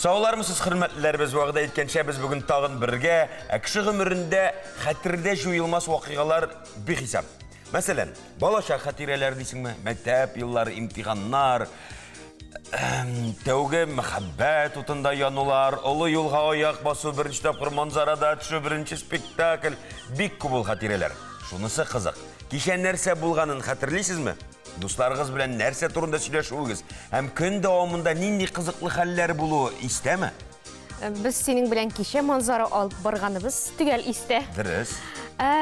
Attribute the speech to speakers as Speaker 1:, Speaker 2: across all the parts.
Speaker 1: Саулармысыз, хөрмәтлеләр, без вакыт әйткәнчә без бүген тагын бергә кеше гомерендә хәтердә җуелмас вакыйгалар бихисап. Мәсәлән, балачак хатирәләр дисеңме, мәктәп еллары, имтиханнар, тәүге мәхәббәт утында янулар, олы юлга аяк басу, беренче тапкыр манзарада төшү, беренче спектакль, бик күп ул хатирәләр. Шунысы кызык. Кичә нәрсә булганын хәтерлисезме? Дусларыгыз белән нәрсә турында сөйләшүегез һәм көн дәвамында нинди кызыклы хәлләр булуы истәме?
Speaker 2: Без синең белән кичә манзара алып барганыбыз төгәл истә.
Speaker 1: Дөрес.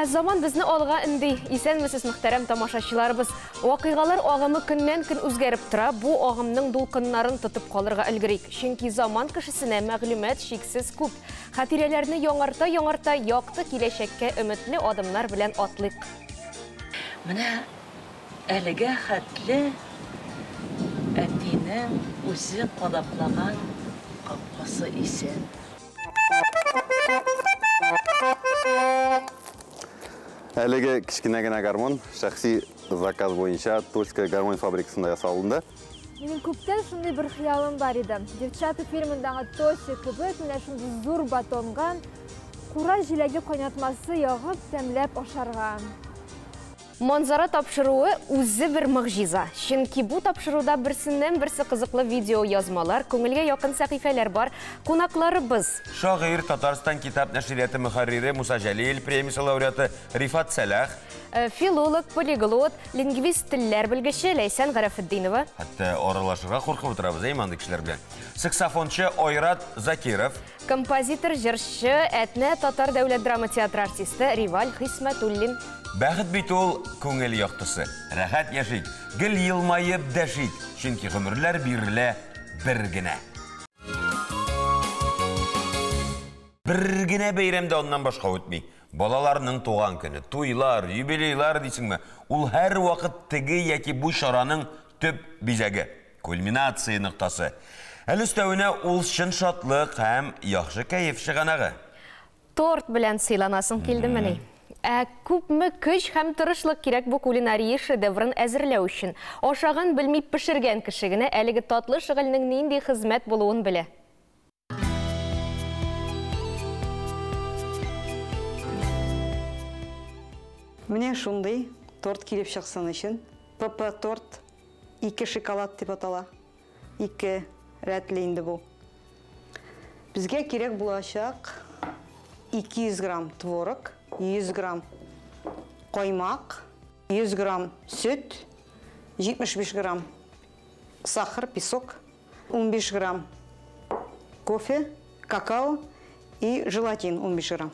Speaker 2: Заман безне алга инде. Исәнмесез, мөхтәрәм тамашачыларыбыз. Вакыйгалар агымы көннән-көн үзгәреп тора. Бу агымның дулкыннарын тотып калырга өлгерик. Чөнки заман кешесенә мәгълүмат шиксез күп. Хатирәләрне яңарта якты киләчәккә өметле адымнар белән атлыйк.
Speaker 3: Менә әлегә хәтле әтинең үзе кадаплаган капкасы исән.
Speaker 4: Әлеге кичкенә генә гармон шәхси заказ буенча Тульская гармон фабрикасында ясалынды.
Speaker 5: Минем күптән шундый бер хыялым бар иде. Девчата фирмындагы Тоси кебек, менә шундый зур батонган кура җиләге кайнатмасы ягып, тәмләп ашарга.
Speaker 2: Манзара тапшыруы үзе бер мөгъҗиза. Чөнки бу тапшыруда берсеннән-берсе кызыклы видео язмалар, күңелгә якын сәхифәләр бар. Кунакларыбыз:
Speaker 1: Шагыйрь, Татарстан китап нәшрияты мөхәррире Муса Җәлил, премиясе лауреаты Рифат Сәлах,
Speaker 2: филолог, полиглот, лингвист, телләр белгече Ләйсән Гарәфетдинова.
Speaker 1: Хәтта аралашырга куркып утырабыз, иманлы кешеләр белән. Саксофончы Ойрат Закиров,
Speaker 2: Композитор, җырчы, Әтнә Татар дәүләт драма театры артисты Риваль Хисмәтуллин.
Speaker 1: Бәхет бит ул күңел яктысы. Рәхәт яшик, гел елмаеп дәшик, чөнки гомерләр бирелә бер генә. Бер генә бәйрәмдә оннан башка үтми. Балаларның туган көне, туйлар, юбилейлар дисеңме, ул һәр вакыт теге яки бу чараның төп бизәге, кульминация ноктасы. Әле өстәвенә ул чын шатлык һәм яхшы кәеф чыганагы.
Speaker 2: Торт белән сыйланасың килдемени. Күпме көч һәм тырышлык кирәк бу кулинария шедеврын әзерләү өчен. Ашаган белми пешергән кеше генә әлеге татлы шөгыльнең нинди хезмәт булуын белә.
Speaker 6: Менә шундый торт килеп чыксын өчен ПП торт 2 шоколад дип атала. 2 рәтле инде бу. Безгә кирәк булачак 200 грамм творог, 100 грамм коймак, 100 грамм сөт, 75 грамм сахар, песок, 15 грамм кофе, какао и желатин 15 грамм.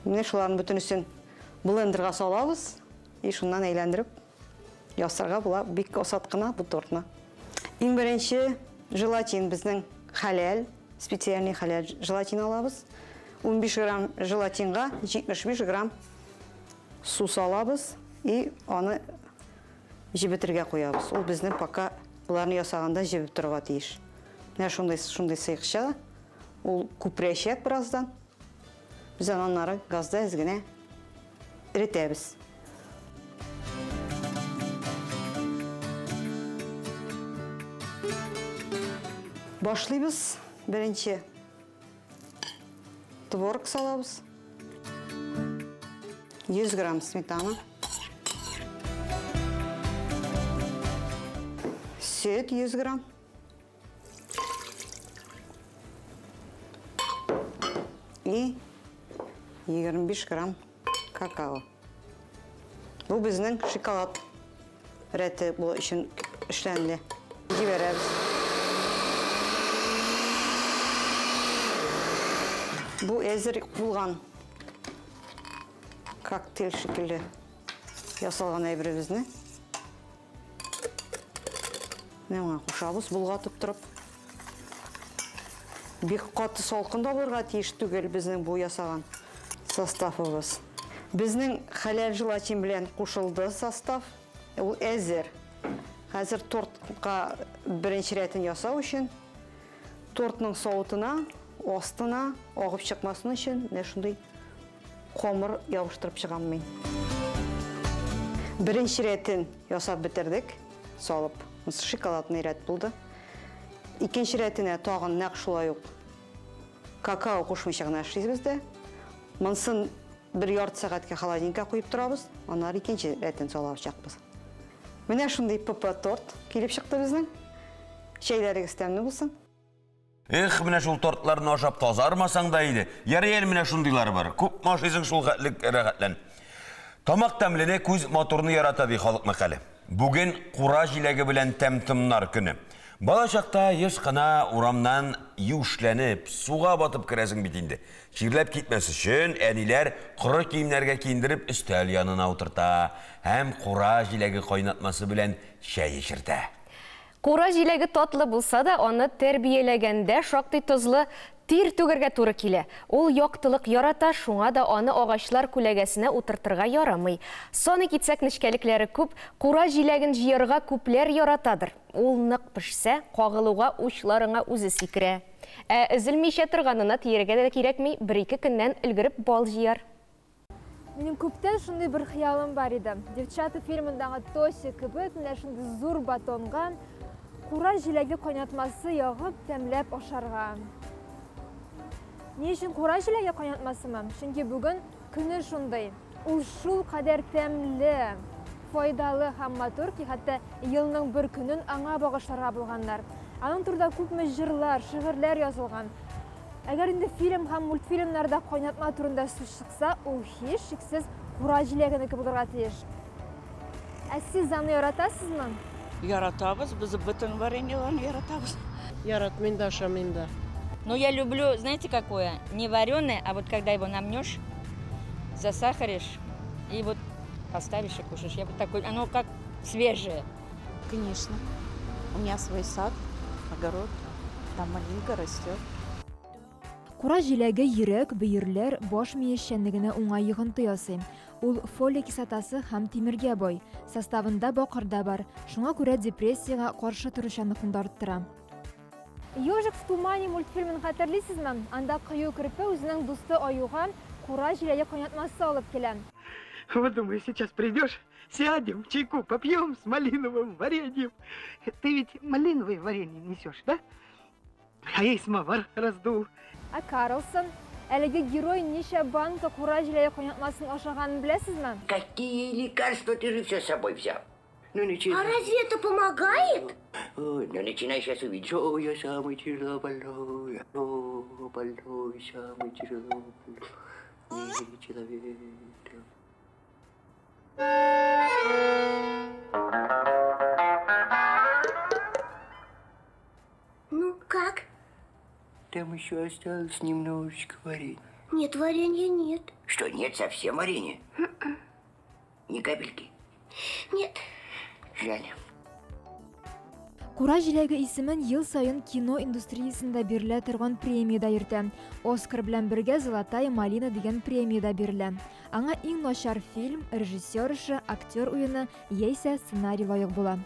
Speaker 6: Менә шуларның бөтенесен блендерга салабыз, и шуннан әйләндереп ясарга була бик осат кына бу тортны. Иң беренче желатин безнең хәләл, специальный хәләл желатин алабыз. 15 грамм желатинга 75 грамм су салабыз и аны җибетергә куябыз. Ул безнең пока буларны ясаганда җибеп торырга тиеш. Менә шундый сыйкча, ул күпрәчәк бераздан. Без аннары газда изгенә эретәбез. Башлыйбыз. Беренче творог салабыз. 100 грамм сметана. Сөт 100 грамм. И 25 грамм какао. Бу безнең шоколад рәте бу өчен эшләнде. Җибәрәбез. Бу әзер булган коктейль шикелле ясалган әйберебезне. Менә кушабыз булгатып торып. Бик каты салкында булырга тиеш түгел безнең бу ясаган составыбыз. Безнең хәләл желатин белән кушылды состав. Ул әзер. Хәзер тортка беренче рәтен ясау өчен тортның соутына астына агып чыкмасын өчен менә шундый комыр ябыштырып чыгам мин. Беренче рәтен ясап битердек, салып. Шоколадный рәт булды. икенче рәтенә тагын нәкъ шулай ук какао кушмыйча гына эшлибез дә. Монсын 1 ярты сәгатькә холодильникка куеп торабыз, аннары икенче рәтен салып чакбыз. Менә шундый ПП торт килеп чыкты безнең. Чәйләрегез тәмле булсын.
Speaker 1: Эх, менә шул тортларны ашап тазармасаң да иде. Ярый, менә шундыйлар бар. Күп машисың шул рәхәтлән. Тамак тәмлене, күз моторны ярата ди халык мәкале. Бүген кура җиләге белән тәмтымнар көне. Бала чакта еш кына урамнан юшләнеп, суга батып керәсең бит инде. Чирләп китмәс өчен әниләр коры киемнәргә киендереп өстәл янына утырта, һәм кура җиләге кайнатмасы белән чәй эчертә.
Speaker 2: Кура җиләге татлы булса да, аны тәрбияләгәндә шактый тозлы тир түгәргә туры килә. Ул яктылык ярата, шуңа да аны агачлар күләгәсенә утыртырга ярамый. Саны китсәк нечкәлекләре күп, кура җиләген җыярга күпләр яратадыр. Ул нык пешсә, кагылуга учларыңа үзе сикерә. Өзелмичә торганына тиергә дә кирәкми, 1-2 көннән өлгереп бал җыяр.
Speaker 5: Минем күптән шундый бер хыялым бар иде. Девчата фильмындагы Тося кебек, менә шундый зур батонга кура җиләге кайнатмасы ягып, тәмләп ашарга. Ни өчен кура җиләге кайнатмасымы? Чөнки бүген көне шундый. Ул шул кадәр тәмле, файдалы һәм матур ки, хәтта елның бер көнен аңа багышларга булганнар. Аның турында күпме җырлар, шигырьләр язылган. Әгәр инде фильм һәм мультфильмнарда кайнатма турында сүз чыкса, ул һич шиксез кура җиләгенеке булырга тиеш. Сез аны яратасызмы?
Speaker 7: Яратабыз, біз бөтен вареньеларны яратабыз.
Speaker 8: Яратмыйм да, ашамыйм да.
Speaker 9: Но я люблю, знаете, какое? Не вареное, а вот когда его намнешь, засахаришь и вот поставишь и кушаешь. Я вот такой, оно как свежее.
Speaker 10: Конечно. У меня свой сад, огород, там малинка растет.
Speaker 5: Кура җиләге йөрәк, бөерләр, баш миешчәнлегенә уңай йогынты ясый. Ул фолия кислотасы һәм тимергә бай. Составында бакырда бар. Шуңа күрә депрессиягә каршы торучанлыкны арттыра. Ежик в тумане мультфильмын хәтерлисезме? Анда кыю керпе үзенең дусты Аюга кура җиләге кайнатмасы алып килә.
Speaker 8: Вот думаю, сейчас придешь, сядем, чайку попьем с малиновым вареньем. Ты ведь малиновое варенье несешь, да? А я и самовар раздул.
Speaker 5: А Карлсон, әлеге герой ничә банка кура җиләге кайнатмасын ашаганын беләсезме?
Speaker 11: Какие лекарства, ты же все с собой взял?
Speaker 8: Ну,
Speaker 11: А разве это помогает? Ой, ну начинай сейчас увидеть. О, я самый тяжело больной, самый тяжело больной человек.
Speaker 12: Ну как?
Speaker 11: Там еще осталось немножечко варенья.
Speaker 12: Нет, варенья нет.
Speaker 11: Что, нет совсем варенья? Ни капельки?
Speaker 12: Нет.
Speaker 11: Жаль.
Speaker 5: Кура җиләге исемен ел сайын кино индустриясында бирелә торган премия да йөртә. Оскар белән бергә Золотая малина дигән премия да бирелә. Аңа иң начар фильм, режиссер эше, актер уены яисә сценарий лайык була.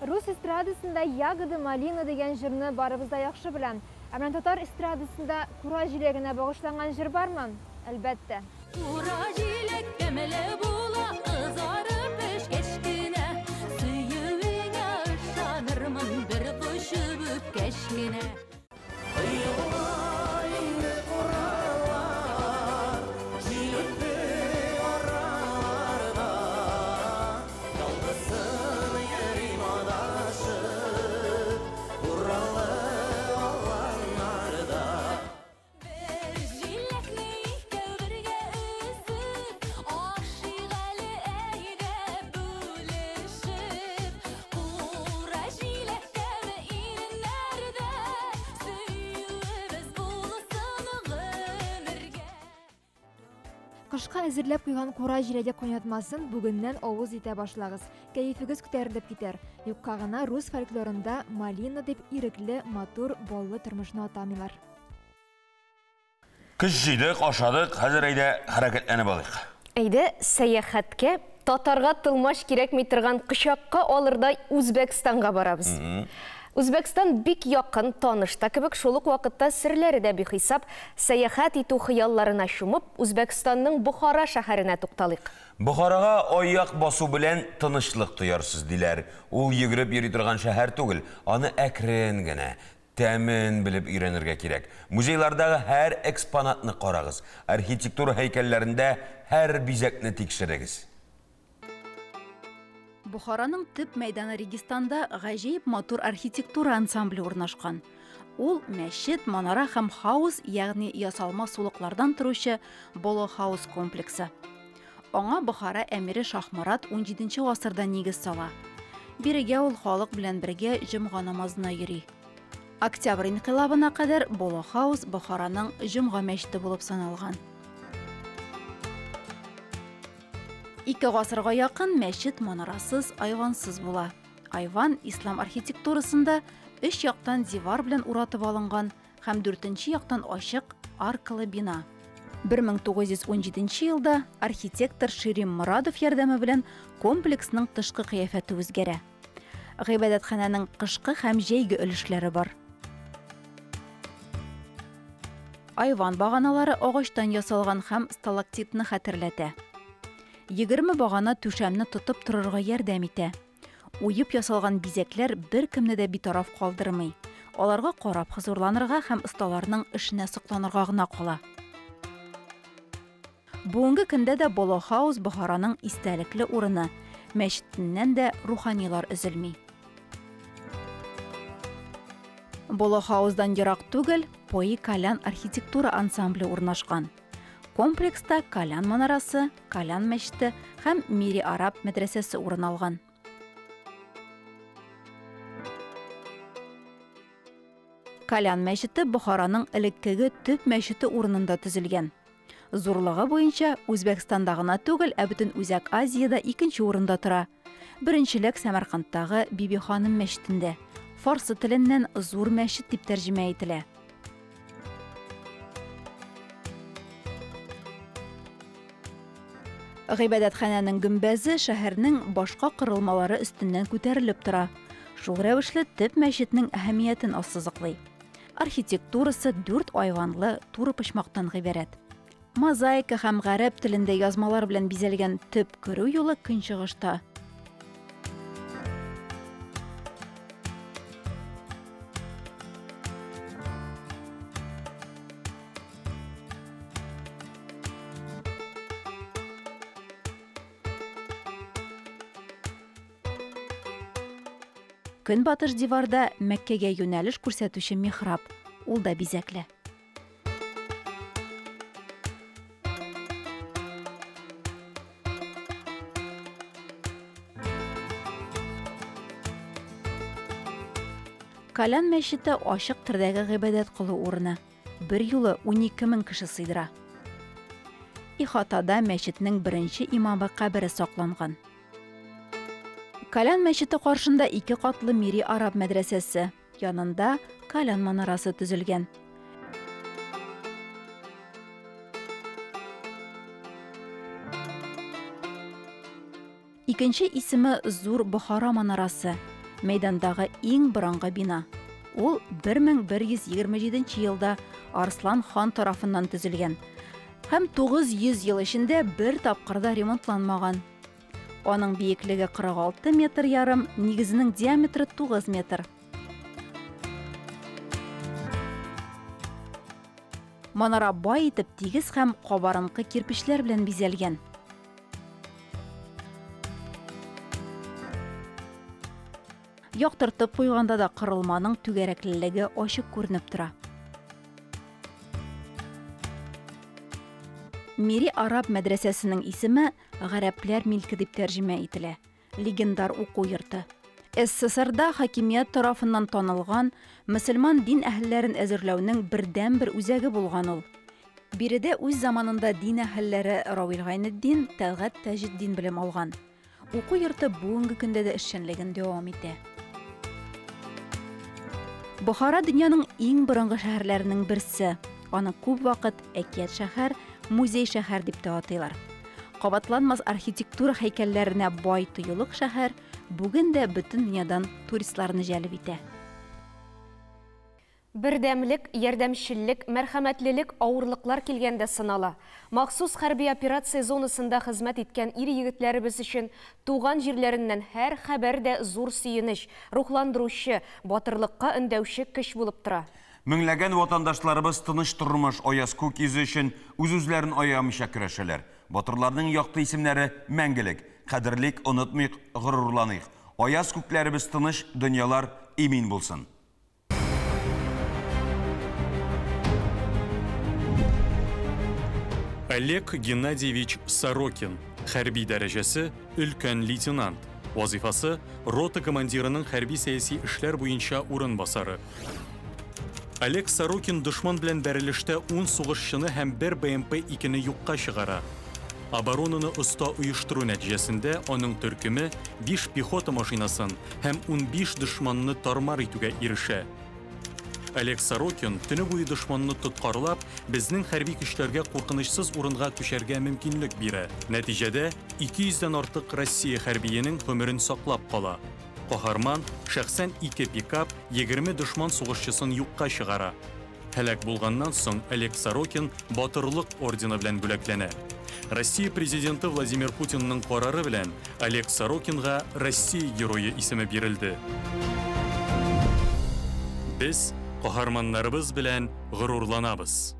Speaker 5: Рус эстрадасында Ягода малина дигән җырны барыбыз да яхшы белән. Ә менә татар эстрадасында кура җиләгенә багышланган җыр бармы? Әлбәттә.
Speaker 13: Кура җиләк тәмле була, кызарып пешкәч кенә, сөюеңә ышанырмын бер кушып үпкәч кенә.
Speaker 5: Кышка әзерләп куйган кура җиләге кайнатмасын бүгеннән авыз итә башлагыз. Кәефегез күтәрелеп китәр. Юкка гына рус фольклорында малина дип ирекле, матур, баллы тормышны атамыйлар.
Speaker 1: Көз җыйдык, ашадык, хәзер әйдә хәрәкәтләнеп алыйк.
Speaker 2: Әйдә сәяхәткә татарга тылмаш кирәкми торган кычакка алырдай Үзбәкстанга барабыз. Үзбекстан бик якын танышта кебек шулык вакытта серләре дә бихисап сәяхәт итү хыялларына чумып, Үзбекстанның Бухара шәһәренә тукталыйк.
Speaker 1: Бухарага аяк басу белән тынычлык тоярсыз диләр. Ул йөгереп йөри торган шәһәр түгел, аны әкрен генә, тәмен белеп өйрәнергә кирәк. Музейлардагы һәр экспонатны карагыз, архитектура һәйкәлләрендә һәр бизәкне тикшерегез.
Speaker 14: Бухараның төп мәйданы Регистанда гаҗәеп матур архитектура ансамбле урнашкан. Ул мәчет, манара һәм хаус, ягъни ясалма сулыклардан торучы Боло хаус комплексы. Аңа Бухара әмире Шахмарат 17-нче гасырда нигез сала. Бирегә ул халык белән бергә җомга намазына йөри. Октябрь инкыйлабына кадәр Боло хаус Бухараның җомга мәчете булып саналган. 2 гасырга якын мәчет манарасыз, айвансыз була. Айван ислам архитектурасында 3 яктан дивар белән уратып алынган һәм 4нче яктан ачык аркалы бина. 1917 елда архитектор Ширим Морадов ярдәме белән комплексның тышкы кыяфәте үзгәрә. Гыйбадәтханәнең кышкы һәм җәйге өлешләре бар. Айван баганалары агачтан ясалган һәм сталактитны хәтерләтә. 20 багана түшәмне тотып торырга ярдәм итә. Уеп ясалган бизәкләр бер кемне дә битараф калдырмый. Аларга карап хозурланырга һәм осталарның эшенә сокланырга гына кала. Бүгенге көндә дә Боло хаус Бухараның истәлекле урыны. Мәчетеннән дә руханилар өзелми. Боло хаусдан ерак түгел Пои Калян архитектура ансамбле урнашкан. Комплекста Калян манарасы, Калян мәчете һәм Мири Араб мәдрәсәсе урын алган. Калян мәчете Бухараның элеккеге төп мәчете урынында төзелгән. Зурлыгы буенча Үзбәкстанда гына түгел, ә бөтен Үзәк Азиядә 2нче урында тора. Беренчелек Сәмәркандтагы Биби ханым мәчетендә. Фарсы теленнән зур мәчет дип тәрҗемә ителә. Гыйбадәтханәнең гөмбәзе шәһәрнең башка кырылмалары өстеннән күтәрелеп тора. Шул рәвешле төп мәчетнең әһәмиятен ассызыклый. Архитектурасы 4 айванлы туры почмактан гыйбарәт. Мозаика һәм гарәп телендә язмалар белән бизәлгән төп керү юлы көнчыгышта. Көнбатыш диварда Мәккәгә юнәлеш күрсәтүче михраб, ул да бизәкле. Калян мәчете ачык төрдәге гыйбадәт кылу урыны. Бер юлы 12 000 кеше сыйдыра. Ихатада мәчетнең беренче имамы кабере сакланган. Калян мәчете каршында 2 катлы Мири Араб мәдрәсәсе, янында Калян манарасы төзелгән. Икенче исеме Зур Бухара манарасы, мәйдандагы иң борынгы бина. Ул 1127 елда Арслан хан тарафыннан төзелгән һәм 900 ел эчендә бер тапкырда ремонтланмаган. Аның биеклеге 46 метр ярым, нигезенең диаметры 9 метр. Манара бай итеп тигез һәм кабарынкы кирпечләр белән бизәлгән. Яктыртып куйганда да кырылманың түгәрәклелеге ачык күренеп тора. Мири Араб мәдрәсәсенең исеме Гарәпләр милке дип тәрҗемә ителә. Легендар уку йорты. СССРда хакимият тарафыннан танылган мөселман дин әһелләрен әзерләүнең бердән-бер үзәге булган ул. Биредә үз заманында дин әһелләре Равил Гайнетдин, Тәлгать Тәҗетдин белем алган. Уку йорты бүгенге көндә дә эшчәнлеген дәвам итә. Бухара дөньяның иң борынгы шәһәрләренең берсе. Аны күп вакыт әкият шәһәр, музей шәһәр дип тә атыйлар. Кабатланмас архитектура һәйкәлләренә бай тоелык шәһәр бүген дә бөтен дөньядан туристларны җәлеп итә.
Speaker 2: Бердәмлек, ярдәмчеллек, мәрхәмәтлелек авырлыклар килгәндә сынала. Махсус хәрби операция зонасында хезмәт иткән ир-егетләребез өчен туган җирләреннән һәр хәбәр дә зур сөенеч, рухландыручы, батырлыкка өндәүче көч булып тора.
Speaker 1: Меңләгән ватандашларыбыз тыныч тормыш аяз күк йөзе өчен үз-үзләрен аямыйча көрәшәләр. Батырларның якты исемнәре мәңгелек, кадерлик, онытмыйк, горурланыйк. Аяз күкләребез тыныч, дөньялар имин булсын.
Speaker 15: Олег Геннадьевич Сорокин, хәрби дәрәҗәсе өлкән лейтенант. Вазифасы рота командирының хәрби сәяси эшләр буенча урынбасары. Олег Сорокин дошман белән бәрелештә 10 сугышчыны һәм 1 БМП-2-не юкка чыгара. Оборонаны оста оештыру нәтиҗәсендә аның төркеме 5 пехота машинасын һәм 15 дошманны тармар итүгә ирешә. Олег Сорокин төне буе дошманны тоткарлап, безнең хәрби көчләргә куркынычсыз урынга күчәргә мөмкинлек бирә. Нәтиҗәдә 200-дән артык Россия хәрбиенең гомерен саклап кала. Каһарман шәхсән 2 пикап 20 дошман сугышчысын юкка чыгара. Һәлак булганнан соң Олег Сорокин батырлык ордены белән бүләкләнә. Россия президенты Владимир Путинның карары белән Олег Сорокинга Россия герое исеме бирелде. Без каһарманнарыбыз белән горурланабыз.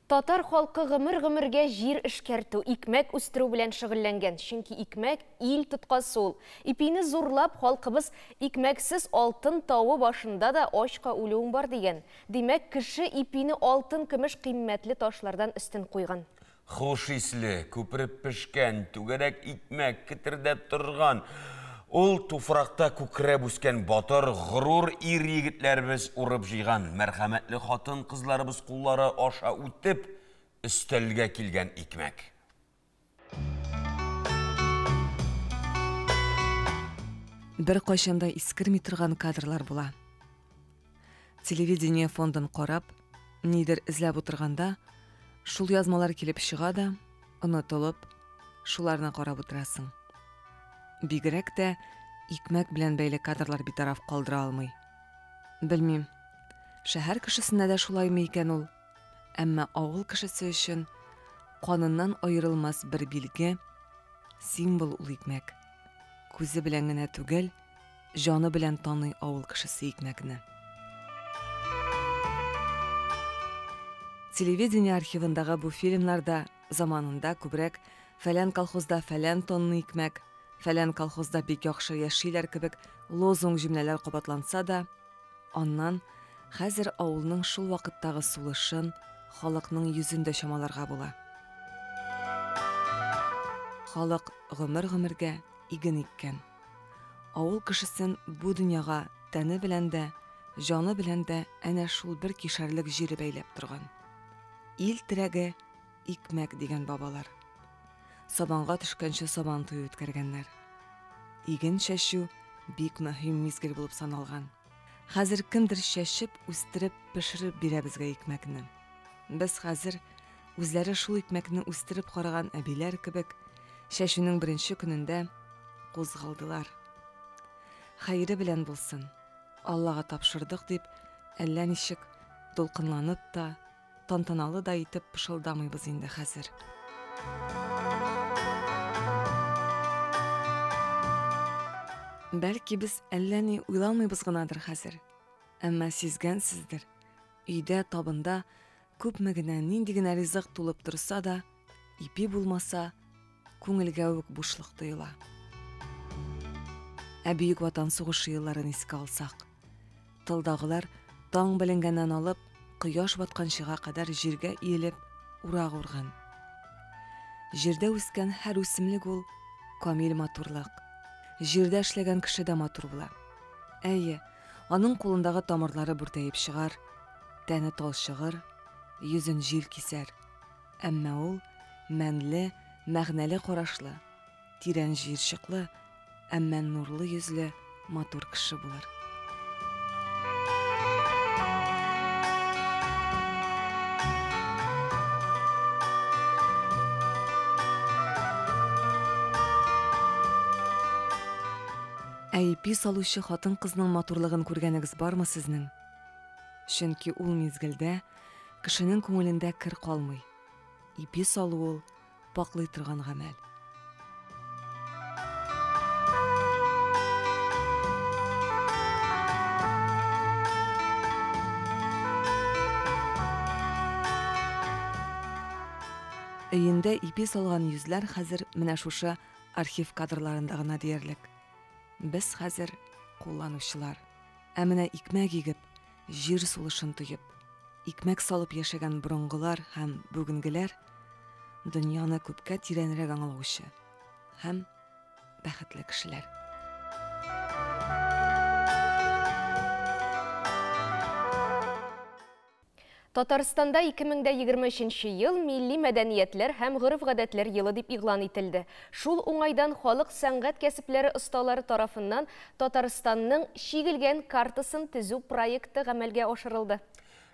Speaker 2: Татар халкы гомер-гомергә җир эшкәртү, икмәк үстерү белән шөгыльләнгән. Чөнки икмәк ил тоткасы ул. Ипине зурлап халкыбыз икмәксез алтын тавы башында да ачка үлүең бар дигән. Димәк, кеше ипине алтын, көмеш кыйммәтле ташлардан өстен куйган.
Speaker 1: Хуш исле, күпереп пешкән, түгәрәк икмәк китердәп торган. Ул туфракта күкрәп үскән батыр, горур ир-егетләребез урып җыйган, мәрхәмәтле хатын-кызларыбыз куллары аша үтеп, өстәлгә килгән икмәк.
Speaker 16: Бер кайчанда искерми торган кадрлар була. Телевидение фондын карап, нидер эзләп утырганда, шул язмалар килеп чыга да, онытылып, шуларны карап утырасың. Бигрәк тә икмәк белән бәйле кадрлар битараф калдыра алмый. Белмим, шәһәр кешесенә дә шулаймы икән ул, әмма авыл кешесе өчен каныннан аерылмас бер билге, символ ул икмәк. Күзе белән генә түгел, җаны белән таный авыл кешесе икмәкне. Телевидение архивындагы бу фильмнарда заманында күбрәк фәлән колхозда фәлән тонны икмәк, фәлән колхозда бик яхшы яшиләр кебек лозунг җөмләләр кабатланса да, аннан хәзер авылның шул вакыттагы сулышын халыкның йөзендә чамаларга була. Халык гомер-гомергә иген иккән. Авыл кешесен бу дөньяга тәне белән дә, җаны белән дә әнә шул бер кишәрлек җире бәйләп торган. Ил терәге икмәк дигән бабалар. Сабанга төшкәнче сабан туй үткәргәннәр. Иген чәчү бик мөһим мизгел булып саналган. Хәзер кемдер чәчеп, үстереп, пешереп бирә безгә икмәкне. Без хәзер үзләре шул икмәкне үстереп караган әбиләр кебек чәчүнең беренче көнендә кузгалдылар. Хәйре белән булсын. Аллага тапшырдык дип, әллә ничек дулкынланып та, тантаналы да итеп пышылдамыйбыз инде хәзер. Бәлки без әллә ни уйламыйбыз гынадыр хәзер. Әмма сизгәнсездер, өйдә табында күпме генә нинди генә ризык тулып торса да, ипи булмаса, күңелгә үк бушлык тоела. Ә бөек ватан сугышы елларын искә алсак, тылдагылар таң беленгәннән алып, кояш батканчыга кадәр җиргә иелеп, урак урган. Җирдә үскән һәр үсемлек ул камил матурлык. Җирдә эшләгән кеше дә матур була. Әйе, аның кулындагы тамырлары бүртәеп чыгар, тәне талчыгыр, йөзен җил кисәр. Әмма ул мәнле, мәгънәле карашлы, тирән җирчыклы, әмма нурлы йөзле, матур кеше булыр. Ипи салучы хатын-кызның матурлыгын күргәнегез бармы сезнең? Чөнки ул мизгелдә кешенең күңелендә кер калмый. Ипи салу ул паклый торган гамәл. Өендә ипи салган йөзләр хәзер менә шушы архив кадрларында гына диярлек. Без хәзер кулланучылар. Ә менә икмәк игеп, җир сулышын тоеп, икмәк салып яшәгән борынгылар һәм бүгенгеләр дөньяны күпкә тирәнрәк аңлаучы һәм бәхетле кешеләр.
Speaker 2: Татарстанда 2023 ел милли мәдәниятләр һәм гореф-гадәтләр елы дип игълан ителде. Шул уңайдан халык сәнгать кәсепләре осталары тарафыннан Татарстанның шигелгән картасын төзү проекты гамәлгә ашырылды.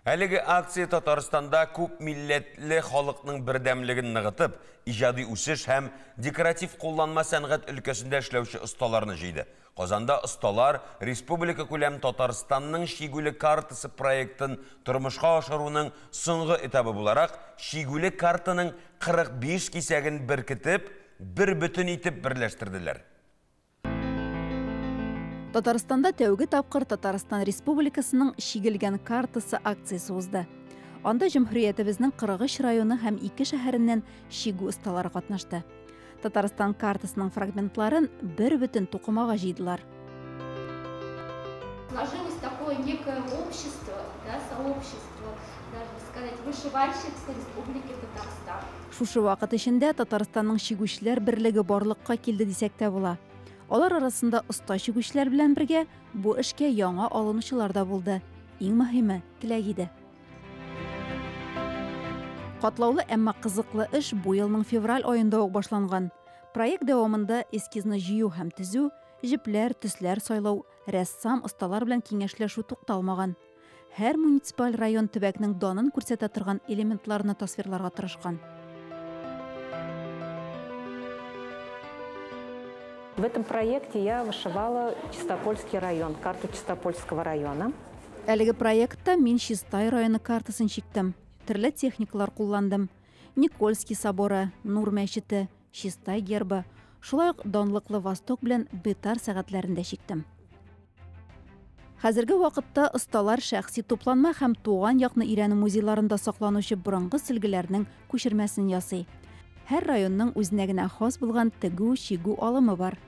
Speaker 1: Әлеге акция Татарстанда күп милләтле халыкның бердәмлеген ныгытып, иҗади үсеш һәм декоратив кулланма сәнгать өлкәсендә эшләүче осталарны җыйды. Казанда осталар республика күләм Татарстанның шигүле картасы проектын тормышка ашыруның соңгы этабы буларак, шигүле картаның 45 кисәген беркетеп, бер бүтән итеп берләштерделәр.
Speaker 14: Татарстанда тәүге тапкыр Татарстан Республикасының шигелгән картасы акциясы узды. Анда Җөмһүриятебезнең 43 районы һәм 2 шәһәреннән шигү осталары катнашты. Татарстан картасының фрагментларын бер бүтән тукымага җыйдылар.
Speaker 17: Сложилось такое некое общество, да, сообщество, даже сказать, вышивальщикской республики Татарстан.
Speaker 14: Шушы вакыт эчендә Татарстанның шигүчеләр берлеге барлыкка килде дисәк тә була. Алар арасында оста шигүчеләр белән бергә бу эшкә яңа алынучылар да булды. Иң мөһиме теләк иде. Катлаулы, әмма кызыклы эш бу елның февраль аенда ук башланган. Проект дәвамында эскизны җыю һәм төзү, җепләр, төсләр сайлау, рәссам, осталар белән киңәшләшү тукталмаган. Һәр муниципаль район төбәкнең данын күрсәтә торган элементларны тасвирларга тырышкан.
Speaker 18: В этом проекте я вышивала Чистопольский район, карту Чистопольского района.
Speaker 14: Әлеге проектта мин Чистай районы картасын чиктем. Төрле техникалар кулландым. Никольский соборы, Нур мәчете, Чистай гербы, шулай ук данлыклы Восток белән Бетар сәгатьләрендә чиктем. Хәзерге вакытта осталар шәхси тупланма һәм туган якны өйрәнү музейларында сакланучы борынгы сөлгеләрнең күчермәсен ясый. Һәр районның үзенә генә хас булган тегү, шигү алымы бар.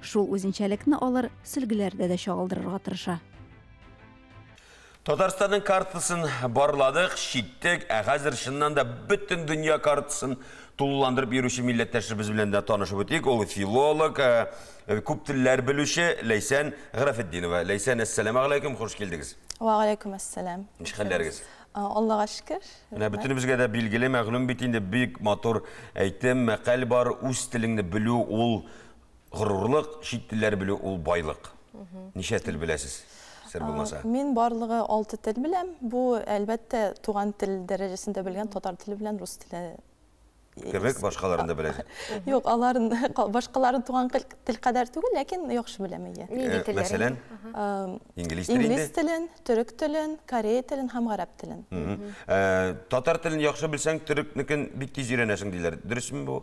Speaker 14: Шул үзенчәлекне алар сөлгеләрдә дә чагылдырырга тырыша.
Speaker 1: Татарстанның картасын барладык, чиктек, хәзер шуннан да бөтен дөнья картасын тулыландырып йөрүче милләттәшебез белән дә танышып үтик. Ул филолог, күп телләр белүче Ләйсән Графетдинова. Ләйсән, ассаламу алейкум, хош килдегез.
Speaker 19: Ва алейкум ассалам.
Speaker 1: Нишхәлләрегез?
Speaker 19: Аллага шөкер.
Speaker 1: Менә бөтенебезгә дә билгеле, мәгълүм бит инде бик матур әйтем, мәкаль бар, үз телеңне белү ул горурлык, чит телләр белү ул байлык. Ничә тел беләсез? Сер булмаса.
Speaker 19: Мин барлыгы 6 тел беләм. Бу әлбәттә туган тел дәрәҗәсендә белгән татар теле белән рус теле.
Speaker 1: Кебек башкаларында беләсез?
Speaker 19: Юк, аларын башкаларын туган тел кадәр түгел, ләкин яхшы беләм ия.
Speaker 1: Мәсәлән, инглиз телен,
Speaker 19: инглиз телен, төрек телен, корей телен һәм гарәп телен.
Speaker 1: Татар телен яхшы белсәң, төрекнекен бик тиз өйрәнәсең диләр. Дөресме бу?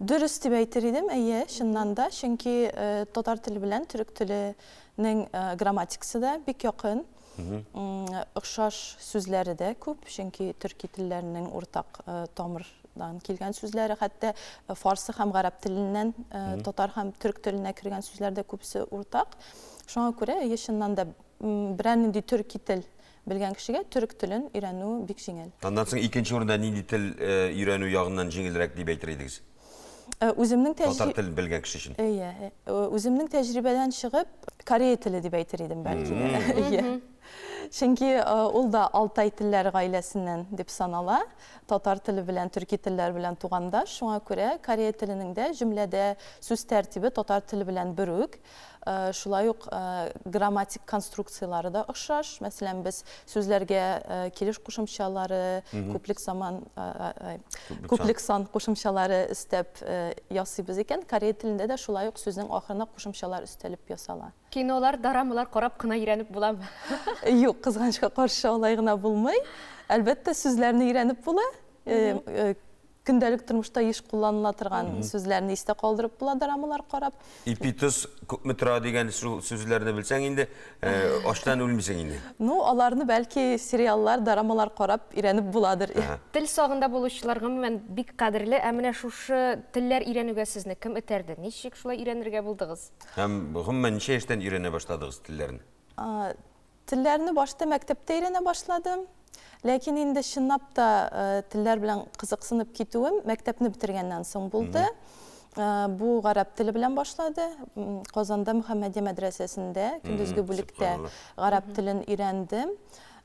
Speaker 19: Дөрес дип әйтер идем, әйе, чыннан да, чөнки татар теле белән төрек теленең грамматикасы да бик якын. Охшаш сүзләре дә күп, чөнки төрки телләренең уртак тамырдан килгән сүзләре, хәтта фарсы һәм гарәп теленнән татар һәм төрек теленә кергән сүзләр дә күпсе уртак. Шуңа күрә, чыннан да берәр нинди төрки тел белгән кешегә төрек телен өйрәнү бик җиңел.
Speaker 1: Аннан соң икенче урында нинди тел өйрәнү ягыннан җиңелрәк дип әйтер идегез? Татар телен белгән кеше өчен.
Speaker 19: Әйе, үземнең тәҗрибәдән чыгып, корей теле дип әйтер идем бәлки. Чөнки ул да Алтай телләр гаиләсеннән дип санала. Татар теле белән төрки телләр белән туганда, шуңа күрә корей теленең дә җөмләдә сүз тәртибе татар теле белән бер үк. шулай ук грамматик конструкциялары да охшаш. Мәсәлән, без сүзләргә килеш кушымчалары, күплек сан кушымчалары өстәп ясыйбыз икән. Корей телендә дә шулай ук сүзнең ахырына кушымчалар өстәлеп ясала.
Speaker 2: Кинолар, дорамалар карап кына өйрәнеп буламы?
Speaker 19: Юк, кызганычка каршы алай гына булмый. Әлбәттә, сүзләрне өйрәнеп була. Көндәлек тормышта еш кулланыла торган сүзләрне истә калдырып була, дорамалар карап.
Speaker 1: Ипитус күпме тора дигән сүзләрне белсәң инде, аштан үлмисең инде.
Speaker 19: Ну, аларны бәлки сериаллар, дорамалар карап өйрәнеп буладыр.
Speaker 2: Тел сагында булучылар гомумән бик кадерле, ә менә шушы телләр өйрәнүгә сезне кем этәрде? Ничек шулай өйрәнергә булдыгыз?
Speaker 1: Һәм гомумән ничә яшьтән өйрәнә башладыгыз телләрне?
Speaker 19: Телләрне башта мәктәптә өйрәнә башладым. Ләкин инде чынлап та телләр белән кызыксынып китүем мәктәпне битергәннән соң булды. Бу гарәп теле белән башлады. Казанда Мөхәммәдия мәдрәсәсендә көндезге бүлектә гарәп телен өйрәндем.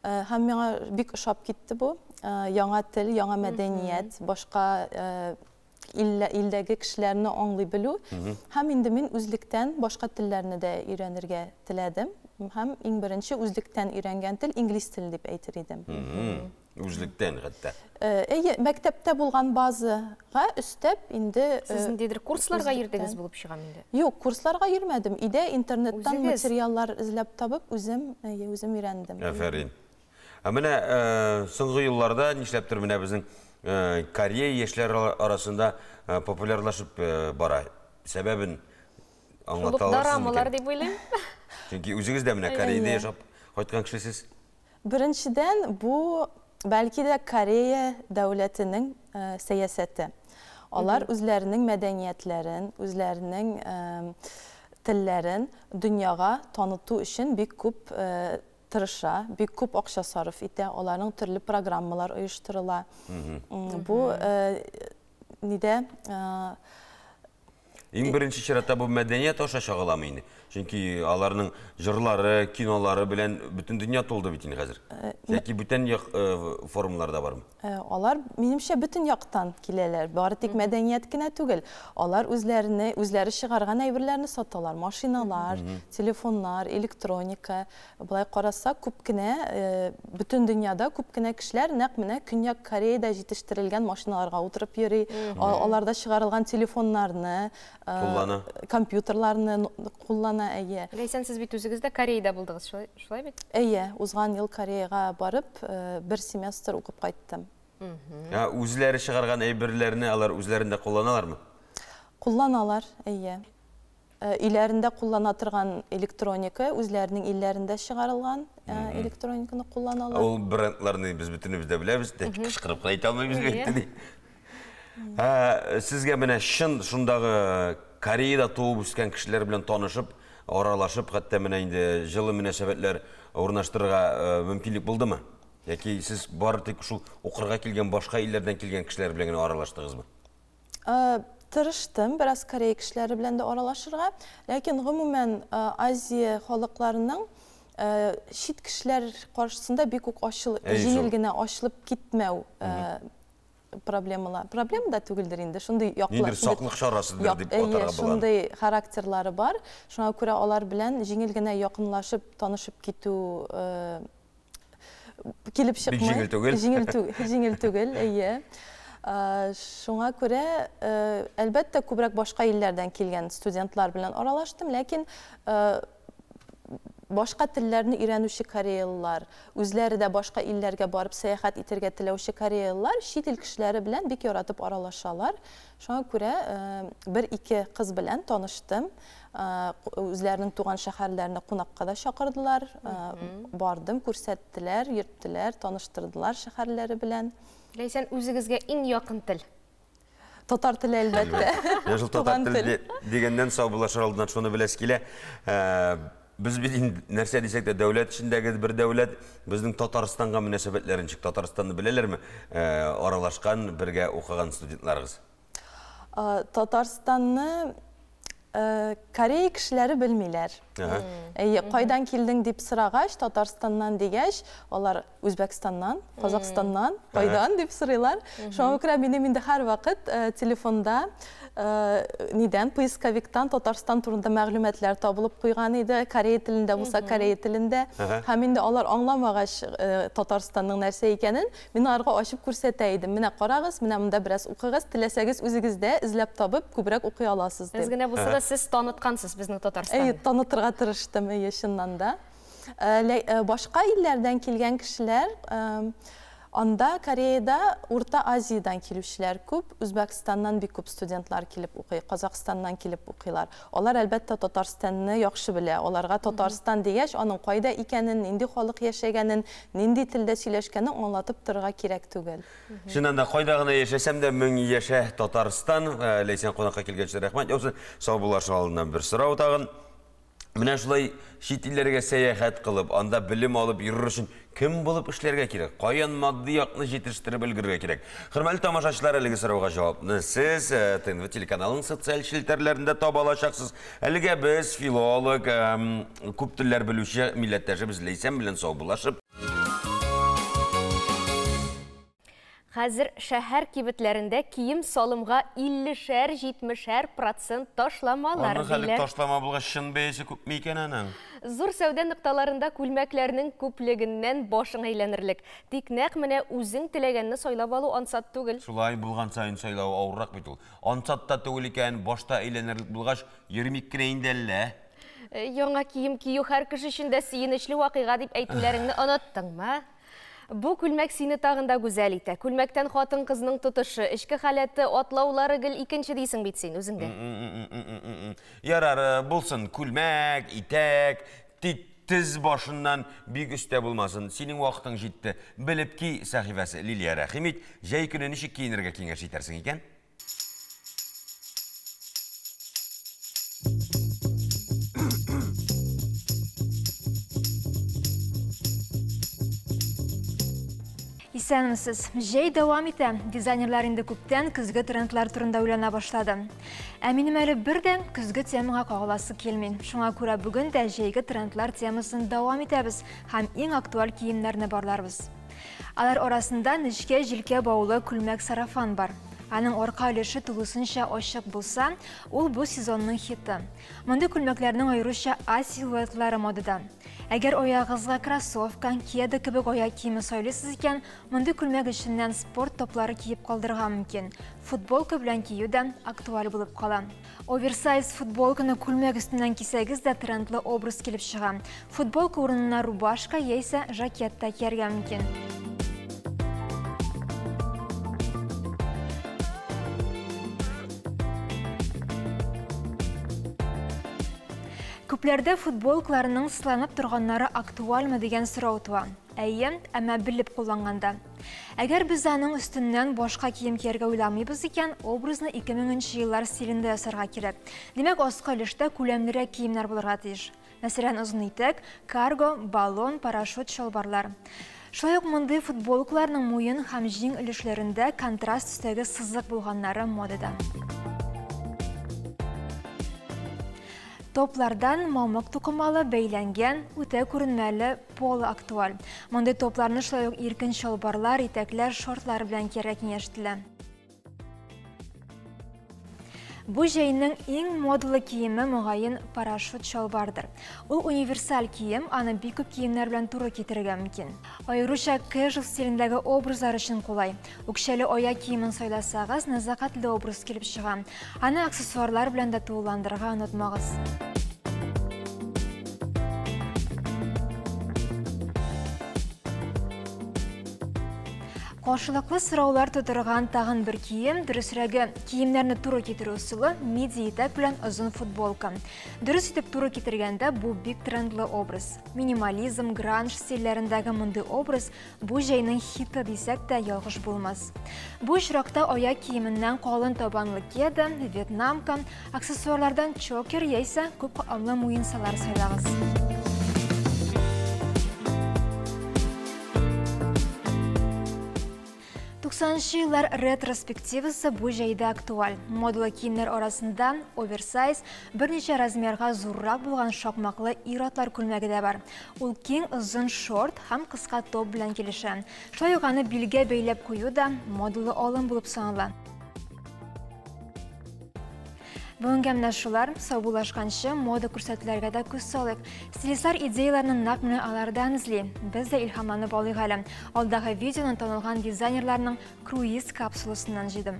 Speaker 19: Һәм миңа бик ошап китте бу. Яңа тел, яңа мәдәният, башка илдәге кешеләрне аңлый белү. Һәм инде мин үзлектән башка телләрне дә өйрәнергә теләдем. Һәм иң беренче үзлектән өйрәнгән тел инглиз теле дип әйтер идем.
Speaker 1: Үзлектән хәтта.
Speaker 19: Мәктәптә булган базага өстәп инде
Speaker 2: Сез ниндидер курсларга йөрдегез булып чыгам инде.
Speaker 19: Юк, курсларга йөрмәдем. Идә интернеттан материаллар эзләп табып, үзем өйрәндем.
Speaker 1: Афәрин. Менә соңгы елларда нишләптер менә безнең Корея яшьләр арасында популярлашып бара. Сәбәбен аңлата аласызмы?
Speaker 2: Дорамалар дип уйлыйм.
Speaker 1: Чөнки үзегез дә менә Кореяда яшәп кайткан кешесез.
Speaker 19: Беренчедән, бу бәлки дә Корея дәүләтенең сәясәте. Алар үзләренең мәдәниятләрен, үзләренең телләрен дөньяга таныту өчен бик күп тырыша, бик күп акча сарыф итә. Аларның төрле программалар оештырыла. Бу нидә
Speaker 1: Иң беренче чиратта бу мәдәният аша чагыламы инде? Чөнки аларның җырлары, кинолары белән бөтен дөнья тулды бит инде хәзер. Яки бүтән формаларда бармы?
Speaker 19: Алар минемчә бөтен яктан киләләр. Бары тик мәдәният кенә түгел. Алар үзләре чыгарган әйберләрне саталар. Машиналар, телефоннар, электроника. Булай караса, күп кенә бөтен дөньяда күп кенә кешеләр нәкъ менә Көньяк Кореяда җитештерелгән машиналарга утырып йөри. Аларда чыгарылган телефоннарны, компьютерларны куллана.
Speaker 2: Ләйсән, сез бит үзегез дә Кореяда булдыгыз, шулай бит?
Speaker 19: Узган ел Кореяга барып, бер семестр укып кайттым.
Speaker 1: Үзләре чыгарган әйберләрне алар үзләрендә кулланалармы?
Speaker 19: Кулланалар, Иләрендә куллана торган электроника үзләренең илләрендә чыгарылган электрониканы кулланалар.
Speaker 1: Ул брендларны без бөтенебез дә беләбез, кычкырып әйтә алмыйбыз бит. Сезгә менә шундагы Кореяда туып үскән кешеләр белән танышып, аралашып, хәтта менә инде җылы мөнәсәбәтләр урнаштырырга мөмкинлек булдымы? Яки сез бары тик шул укырга килгән башка илләрдән килгән кешеләр белән генә аралаштыгызмы?
Speaker 19: Тырыштым бераз Корея кешеләре белән дә аралашырга, ләкин гомумән Азия халыкларының чит кешеләр каршысында бик үк җиңел генә ачылып китмәү проблема да түгелдер инде. Шундый
Speaker 1: яклар. Нидер саклык чарасыдыр дип атарга була.
Speaker 19: Шундый характерлары бар. Шуңа күрә алар белән җиңел генә якынлашып, танышып китү килеп чыкмый. Җиңел түгел, Шуңа күрә әлбәттә күбрәк башка илләрдән килгән студентлар белән аралаштым, ләкин башка телләрне өйрәнүче кореялылар, үзләре дә башка илләргә барып сәяхәт итәргә теләүче кореялылар чит ил кешеләре белән бик яратып аралашалар. Шуңа күрә бер-ике кыз белән таныштым. Үзләренең туган шәһәрләренә кунакка да чакырдылар. Бардым, күрсәттеләр, йөрттеләр, таныштырдылар шәһәрләре белән.
Speaker 2: Ләйсән, үзегезгә иң якын тел?
Speaker 19: Татар теле әлбәттә.
Speaker 1: Яшыл татар теле дигәннән саубулашыр алдыннан шуны беләс килә. Biz bir нәрсә дисәк тә дәүләт эчендәге бер дәүләт безнең Татарстанга мөнәсәбәтләрен ничек? Татарстанны беләләрме? Аралашкан, бергә укыган студентларыгыз.
Speaker 19: Татарстанны Корея кешеләре белмиләр. Қайдан келдің деп сұрағаш, Татарстаннан дегеш, олар Өзбекстаннан, Қазақстаннан, қайдан деп сұрайлар. Шоң өкірі менде әр вақыт телефонда неден поисковиктан Татарстан турында мәгълүматлар табылып қойған еді, Корея тілінде болса Корея тілінде. Һәм инде алар аңламағаш Татарстанның нәрсе екенін, мен арғы ашып күрсәтәйдім. Менә қарағыз, менә монда бераз оқығыз, теләсәгез үзегездә эзләп табып күбрәк укый аласыз дип.
Speaker 2: Без генә булса да сез танытқансыз безнең Татарстанны.
Speaker 19: Танытырга тырыштым, чыннан да. Башка илләрдән килгән кешеләр, анда Кореяда, Урта Азиядан килүчеләр күп, Үзбәкстаннан бик күп студентлар килеп укый, Казакстаннан килеп укыйлар. Алар әлбәттә Татарстанны яхшы белә. Аларга Татарстан дигәч, аның кайда икәнен, нинди халык яшәгәнен, нинди телдә сөйләшкәнен аңлатып торырга кирәк түгел.
Speaker 1: Шуннан да кайда гына яшәсәм дә мең яшә Татарстан, Ләйсән кунакка килгәнчә рәхмәт. Яусы, сау булаш алдыннан бер сорау тагын. Менә шулай чит илләргә сәяхәт кылып, анда белем алып йөрер өчен кем булып эшләргә кирәк? Каян матди якны җитештереп өлгерергә кирәк? Хөрмәтле тамашачылар, әлеге сорауга җавапны сез ТНВ телеканалының социаль челтәрләрендә таба алачаксыз. Әлегә без филолог, күп телләр белүче милләттәшебез Ләйсән белән сау булашып
Speaker 2: Хәзер шәһәр кибетләрендә кием салымга 50-70% ташламалар
Speaker 1: диләр. Аны ташлама булгач шын бәясе күпме икән аның?
Speaker 2: Зур сәүдә нокталарында күлмәкләрнең күплегеннән башың әйләнерлек. Тик нәкъ менә үзең теләгәнне сайлап алу ансат түгел.
Speaker 1: Шулай булган сайын сайлау авыррак бит ул. Ансатта түгел икән, башта әйләнерлек булгач, йөрмик кенә инде әллә.
Speaker 2: Яңа кием кию һәр кеше өчен дә сөенечле вакыйга дип әйтүләреңне оныттыңмы? Бу күлмәк сине тагында гүзәл итә. Күлмәктән хатын кызның тотышы, эчке халәте, атлаулары гел икенче дисең бит син үзеңдә.
Speaker 1: Ярар, булсын, күлмәк, итәк, тик тез башыннан бик өстә булмасын. Синең вакытың җитте. Белеп ки, сәхифәсе Лилия Рәхимит, җәй көне ничек киенергә киңәш итәрсең икән?
Speaker 5: Исәнмесез, җәй дәвам итә. Дизайнерлар инде күптән көзге трендлар турында уйлана башлады. Ә минем әле бердән көзге темага кагыласы килми. Шуңа күрә бүгін дә җәйге трендлар темасын дәвам итәбез һәм иң актуаль киемнәрне барларбыз. Алар арасында нечкә җилкә баулы күлмәк сарафан бар. Аның арка өлеше тулысынча ачык булса, ул бу сезонның хиты. Мондый күлмәкләрнең аеруча А силуэтлары модада. Әгәр аягызга кроссовка, кеда кебек аяк киеме сайлыйсыз икән, мондый күлмәк эченнән спорт топлары киеп калдырырга мөмкин. Футболка белән кию дә актуаль булып кала. Оверсайз футболканы күлмәк өстеннән кисәгез дә трендлы образ килеп чыга. Футболка урынына рубашка яисә жакет та кияргә мөмкин. Күпләрдә футболкаларның сыланып торганнары актуальмы дигән сорау туа. Әйе, әмма белеп кулланганда. Әгәр без аның өстеннән башка кием кияргә уйламыйбыз икән, образны 2000 еллар стилендә ясарга кирәк. Димәк, аска өлештә күләмлерәк киемнәр булырга тиеш. Мәсәлән, озын итәк, карго, баллон, парашют чалбарлар. Шулай ук мондый футболкаларның муен һәм җиң өлешләрендә контраст төстәге сызык булганнары модада. Топлардан мамык тукымалы бәйләнгән, үтә күренмәле поло актуаль. Мондый топларны шулай ук иркен чалбарлар, итәкләр, шортлар белән кияргә киңәштелә. Бу җәйнең иң модалы киеме мөгаен парашют чалбардыр. Ул универсаль кием, аны бик күп киемнәр белән туры китерергә мөмкин. Аеруча casual стилендәге образлар өчен кулай. Үкчәле аяк киемен сайласагыз, нәзакәтле образ килеп чыга. Аны аксессуарлар белән дә тулыландырырга онытмагыз. Каршылыклы сораулар тудырган тагын бер кием, дөресрәге киемнәрне туры китерү усулы миди итәк белән озын футболка. Дөрес итеп туры китергәндә бу бик трендлы образ. Минимализм, гранж стильләрендәге мондый образ бу җәйнең хиты дисәк тә ялгыш булмас. Бу очракта аяк киеменнән калын табанлы кеда, вьетнамка, аксессуарлардан чокер яисә күп катлы муенсалар сайлагыз. 90-нчы еллар ретроспективасы бу җәйдә актуаль. Модалы киемнәр арасында оверсайз, берничә размерга зуррак булган шакмаклы ир-атлар күлмәге дә бар. Ул киң озын шорт һәм кыска топ белән килешә. Шулай ук аны билгә бәйләп кую да модалы алым булып санала. Бүгенге менә шулар, саубулашканчы мода күрсәтүләргә дә күз салыйк. Стилистлар идеяларны нәкъ менә алардан эзли. Без дә илһамланып алыйк әле. Алдагы видеоны танылган дизайнерларның круиз капсуласыннан җыйдым.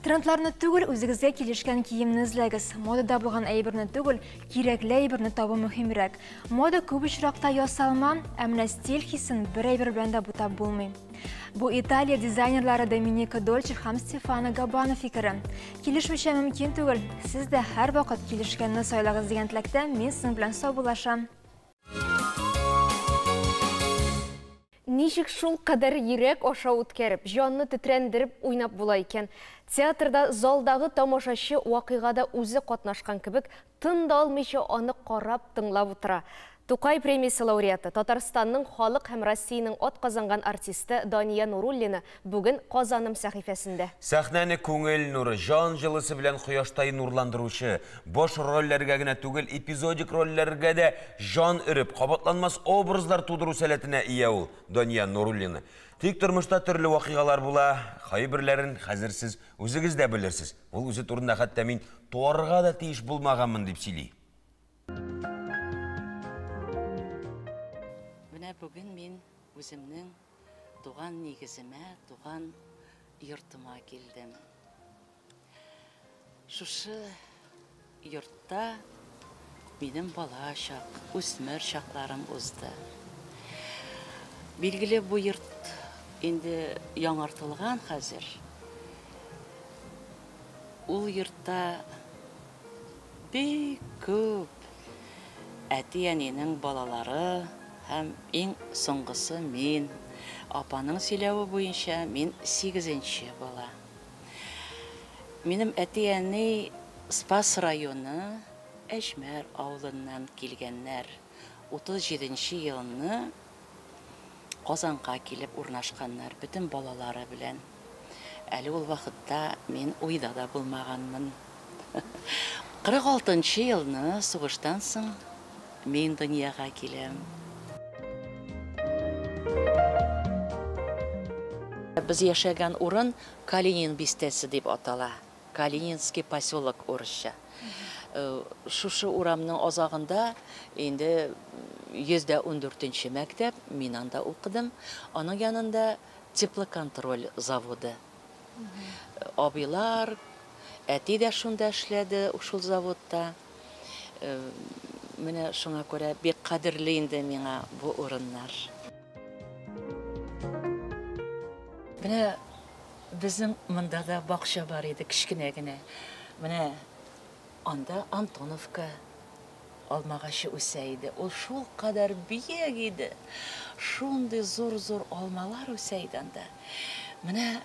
Speaker 5: Трендларны түгел, үзегезгә килешкән киемне эзләгез. Модада булган әйберне түгел, кирәкле әйберне табу мөһимрәк. Мода күп очракта ясалма, ә менә стиль хисен бер әйбер белән дә бутап булмый. Бу Италия дизайнерлары Доминика Дольче һәм Стефано Габбана фикере. Килешмичә мөмкин түгел. Сез дә һәр вакыт килешкәнне сайлагыз дигән теләктә мин сезнең белән саубуллашам.
Speaker 2: Ничек шул кадәр йөрәк аша үткәреп, җанны тетрәндереп уйнап була икән. Театрда залдагы тамашачы вакыйгада үзе катнашкан кебек, тын да алмыйча аны карап тыңлап утыра. Тукай премиясе лауреаты, Татарстанның халык һәм Россиянең атказанган артисты Дания Нуруллина бүген Казаным сәхифәсендә.
Speaker 1: Сәхнәне күңел нуры, жан җылысы белән кояштай нурландыручы, бош рольләргә генә түгел, эпизодик рольләргә дә жан өреп, кабатланмас образлар тудыру сәләтенә ия ул Дания Нуруллина. Тик тормышта төрле вакыйгалар була, кайберләрен хәзер сез үзегез дә белерсез. Ул үзе турында хәтта мин туарга да тиеш булмаганмын дип сөйли.
Speaker 3: Бүген мин үземнең туган нигеземә, туган йортыма килдем. Шушы йортта минем бала чак, үсмер чакларым узды. Билгеле, бу йорт инде яңартылган хәзер. Ул йортта бик күп әти-әнинең балалары һәм иң соңгысы мин. Апаның сөйләве буенча мин 8нче бала. Минем әти-әни Спас районы Әшмәр авылыннан килгәннәр. 37нче елны Казанга килеп урнашканнар бүтән балалары белән. Әле ул вакытта мин уйда да булмаганмын. 46нчы елны сугыштан соң мин дөньяга киләм. Biz яшәгән урын Калинин бистәсе дип атала. Калининский поселок урысча. Шушы урамның азагында инде 114нче мәктәп, мин анда укыдым. Аның янында теплоконтроль заводы. Абыйлар, әти дә шунда эшләде, шул заводта. Менә шуңа күрә бик кадерле инде миңа бу урыннар. Менә безнең монда да бакча бар иде, кичкенә генә. Менә анда Антоновка алмагачы үсә иде. Ул шул кадәр биек иде. Шундый зур-зур алмалар үсә иде анда. Менә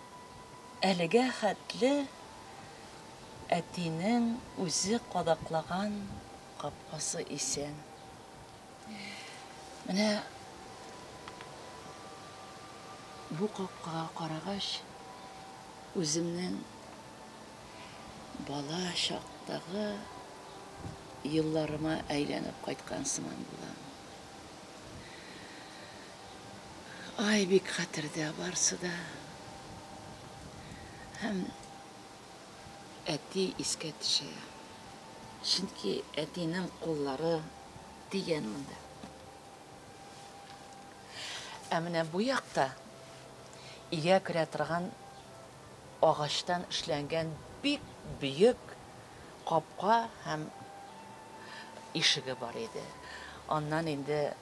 Speaker 3: әлегә хәтле әтинең үзе кадаклаган капкасы исән. Менә бу капкага карагач, үземнең бала чактагы елларыма әйләнеп кайткан сыман булам. Ай, бик хәтердә барсы да. Һәм әти искә төшә. Чөнки әтинең куллары тигән монда. Ә менә бу якта игә керә торган ағаштан эшләнгән бик бүйек капка һәм ишеге бар иде. Аннан инде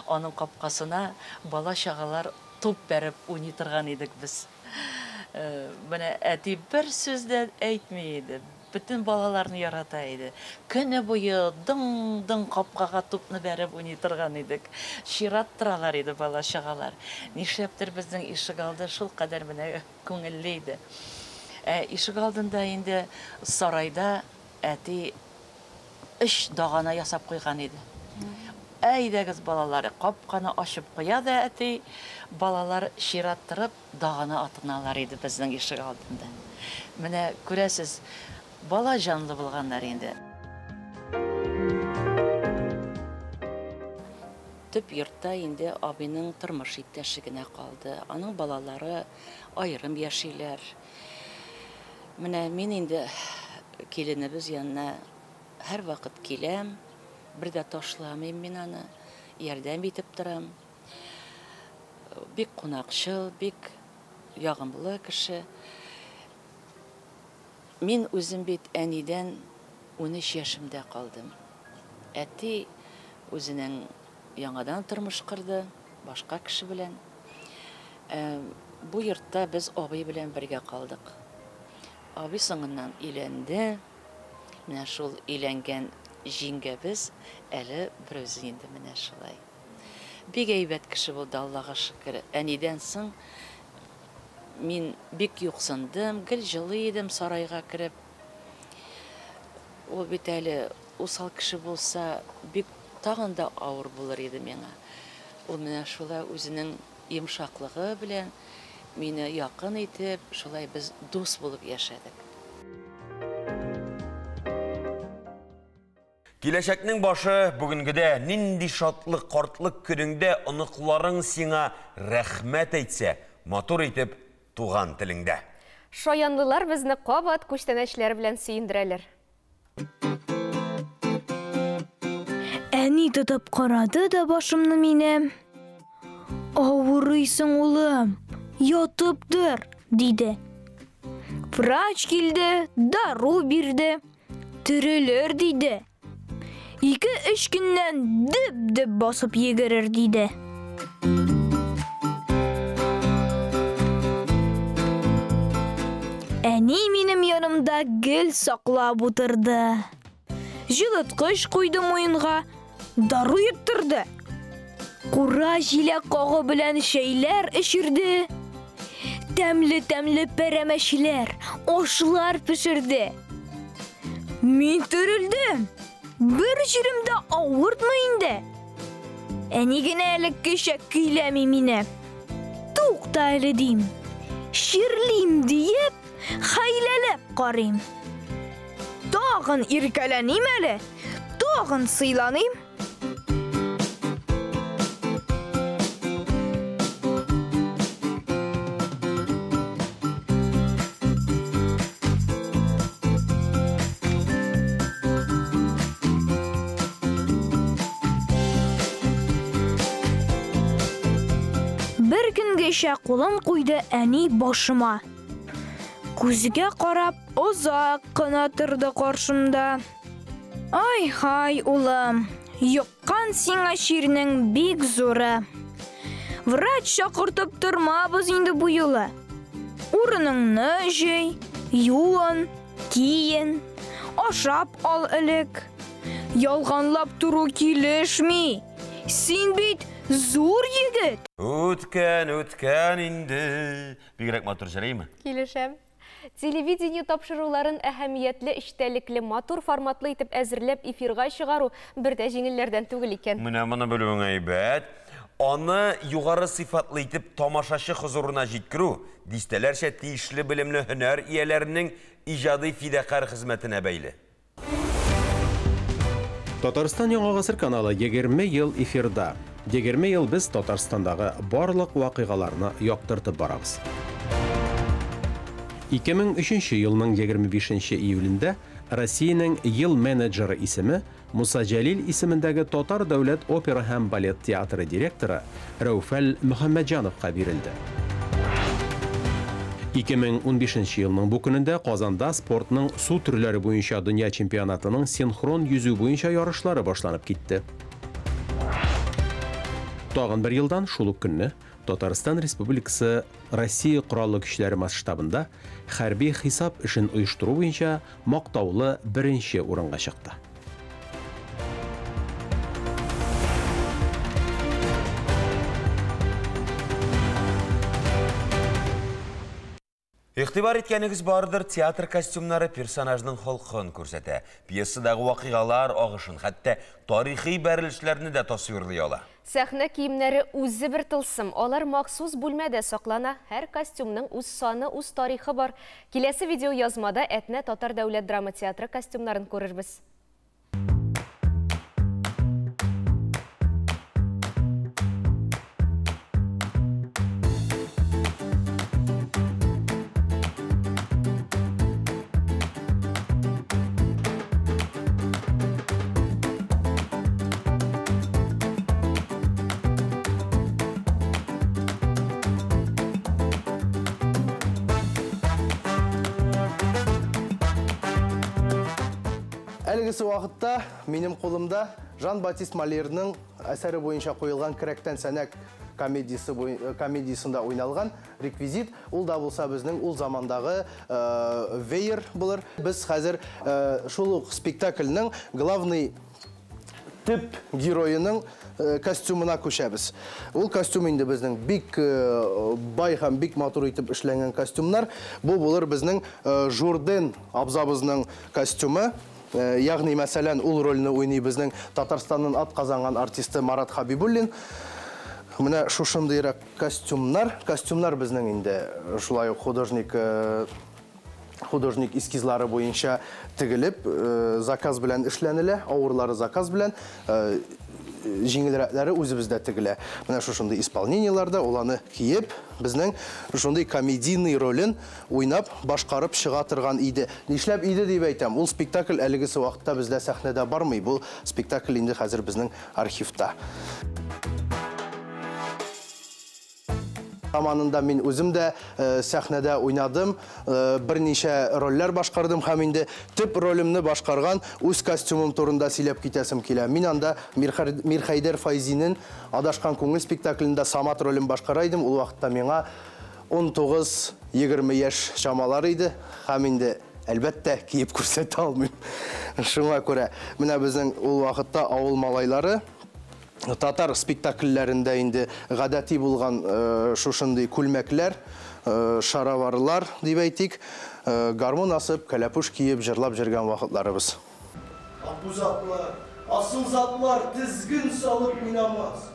Speaker 3: аның капкасына бала чагалар туп бәреп уйный торган идек без. Менә әти бер сүз дә әйтми иде. Bütün балаларны ярата иде. Көне буе дың-дың капкага тупны бәреп уйный торган идек. Шират торалар иде бала чагалар. Нишләптер безнең ишек алды шул кадәр менә күңелле иде. Ишек алдында инде сарайда әти эш дагана ясап куйган иде. Әйдәгез балалары, капканы ачып куя да әти, балалар шираттырып дагана атыналар иде безнең ишек алдында. Менә күрәсез, бала жанлы булганнар инде. Төп йортта инде абыйның тормыш иптәше генә калды. Аның балалары аерым яшиләр. Менә мин инде киленебез янына һәр вакыт киләм. Бер дә ташламыйм мин аны. Ярдәм итеп торам. Бик кунакчыл, бик ягымлы кеше. Мин үзем бит әнидән 13 яшымда калдым. Әти үзенең яңадан тормыш кырды, башка кеше белән. Бу йортта без абый белән бергә калдык. Абый соңыннан өйләнде. Менә шул өйләнгән җиңгәбез әле берүзе инде менә шулай. Бик әйбәт кеше булды, Аллага шөкер. Әнидән соң мин бик юксындым, гел җылы идем сарайга кирип. Ул бит әле усал кеше булса, бик тагын да авыр булыр иде миңа. Ул менә шулай үзенең йомшаклыгы белән мине якын итеп, шулай без дус булып яшәдек.
Speaker 1: Киләчәкнең башы бүгенгедә нинди шатлык, картлык көнеңдә оныкларың сиңа рәхмәт әйтсә, матур итеп туган телеңдә.
Speaker 2: Шаянлылар безне кабат күчтәнәчләр белән сөендерәләр.
Speaker 20: Әни тотып карады да башымны минем. Авырыйсың улым, ятып тор, диде. Врач килде, дару бирде, терелер диде. 2-3 көннән дип басып йөгерер диде. Әни минем янымда гел саклап утырды. Җылыткыч куйды муенга, дару йоттырды. Кура җиләк кагы белән шәйләр эчерде. Тәмле-тәмле пәрәмәчләр, ашлар пешерде. Мин терелдем. Бер җиремдә авыртмы инде. Әни генә элеккечә көйләми мине. Тукта әле дим. Ширлим диеп, хәйләләп карыйм. Тагын иркәләним әле. Тагын сыйланыйм. Бер көнгәчә кулын куйды әни башыма. Күзгә карап, озак кына торды каршымда. Ай-хай, улым, юккан сиңа ширнең бик зуры. Врач чакыртып тормабыз инде бу юлы. Урыныңны җый, юын, киен, ашап ал элек. Ялганлап туру килешми. Син бит зур егет.
Speaker 1: Үткән инде. Бигрәк матур җырлыймы?
Speaker 2: Килешәм. Телевидение тапшыруларын әһәмиятле, эчтәлекле, матур форматлы итеп әзерләп эфирга чыгару бер дә җиңелләрдән түгел икән.
Speaker 1: Менә моны белүең әйбәт. Аны югары сыйфатлы итеп тамашачы хузурына җиткерү дистәләрчә тиешле белемле һөнәр ияләренең иҗади фидакар хезмәтенә бәйле.
Speaker 21: Татарстан Яңа гасыр каналы 20 ел эфирда. 20 ел без Татарстандагы барлык вакыйгаларны яктыртып барабыз. 2003 елның 25 июлендә Россиянең ел менеджеры исеме Муса Җәлил исемендәге Татар дәүләт опера һәм балет театры директоры Рәүфәл Мөхәммәтҗановка бирелде. 2015 елның бұл күнінде Қазанда спортның су түрлері бойынша дүния чемпионатының синхрон yüzу бойынша ярышлары башланып кетті. Тағын бір елдан шулық күнні Татарстан Республикасы Россия құраллы күчләре масштабында хәрби хисап ішін ұйыштыру бойынша мақтаулы бірінші орынға шықты.
Speaker 1: Иқтибар еткеніңіз бардыр, театр костюмнары персонажның холқын көрсәті. Пьесадағы вақиғалар ағышын, хәтті тарихи бәрілішлеріні де тасвирлый ала.
Speaker 2: Сәхнә киімнәре үзі бір тылсым. Олар мақсус бүлмәдә саклана. Һәр костюмның үз саны, үз тарихы бар. Келесі видео язмада әтнә Татар дәүләт драма театры костюмнарын көрербез.
Speaker 4: Әлгісі уақытта менің қолымда Жан-Батист Малердің әсәрі бойынша қойылған «Кірәктен сәнәк» комедиясында ойналған реквизит. Ол да болса біздің ол замандағы вейер болыр. Біз қазір шулық спектакльның главный тип героyының костюмына көшәбіз. Ол костюм енді біздің бик бай һәм бик матур итеп эшләнгән костюмнар. Бұл болыр біздің Журден абзабызның костюмы. Яғни, мәсәлән, ул рольны ойный безнең Татарстанның ат казанган артисты Марат Хабибуллин. Менә шушындыйрак костюмнар безнең инде шулай художник эскизлары буенча тегелеп, заказ белән эшләнелә, авырлары заказ белән, җиңелрәкләре үзебездә тегелә. Менә шушындый исполнениеларда уланы киеп, безнең шушындый комедийный ролен уйнап, башкарып чыга торган иде. Нишләп иде дип әйтәм? Ул спектакль әлегесе вакытта бездә сәхнәдә бармый. Бу спектакль инде хәзер безнең архивта. Заманында мин үзем дә сәхнәдә уйнадым, берничә рольләр башкардым һәм инде төп ролемне башкарган үз костюмым турында сөйләп китәсем килә. Мин анда Мирхәйдәр Файзинең Адашкан күңел спектаклендә Самат ролен башкара идем. Ул вакытта миңа 19-20 яшь чамалары иде һәм инде әлбәттә киеп күрсәтә алмыйм. Шуңа күрә менә безнең ул вакытта авыл малайлары татар спектакльләрендә инде гадәти булган шушындый күлмәкләр, шараварлар дип әйтик, гармон асып, кәләпүш киеп җырлап җөргән вакытларыбыз.
Speaker 22: Абузатлар, асылзатлар тизгин салып уйнамас.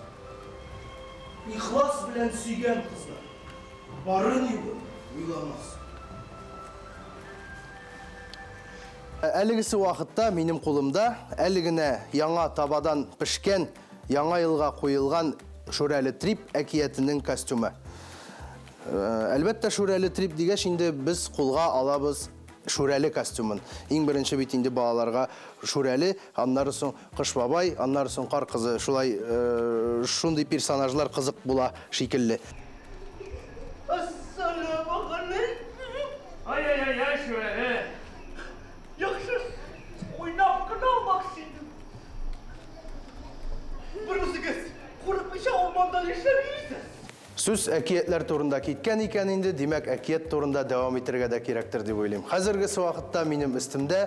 Speaker 22: Ихлас белән сөйгән кызлар, барын юып уйламас.
Speaker 4: Әлегесе вакытта минем кулымда әлегенә яңа табадан пешкән яңа елга қойылған Шүрәлі трип әкиятінің костюмы. Әлбәттә Шүрәлі трип дигәч инде без қолға алабыз Шүрәлі костюмын. Иң беренче бит инде балаларга Шүрәлі, аннары соң Кыш бабай, аннары соң Кар кызы, шулай шундый персонажлар кызык була шикелле.
Speaker 22: Ассаламуалейкум. Ай, Шүрәлі. Яхшы уйнап кына максин.
Speaker 4: Сүз әкиятләр турында киткән икән инде, димәк әкият турында дәвам итәргә дә кирәктер дип уйлыйм. Хәзерге вакытта минем өстемдә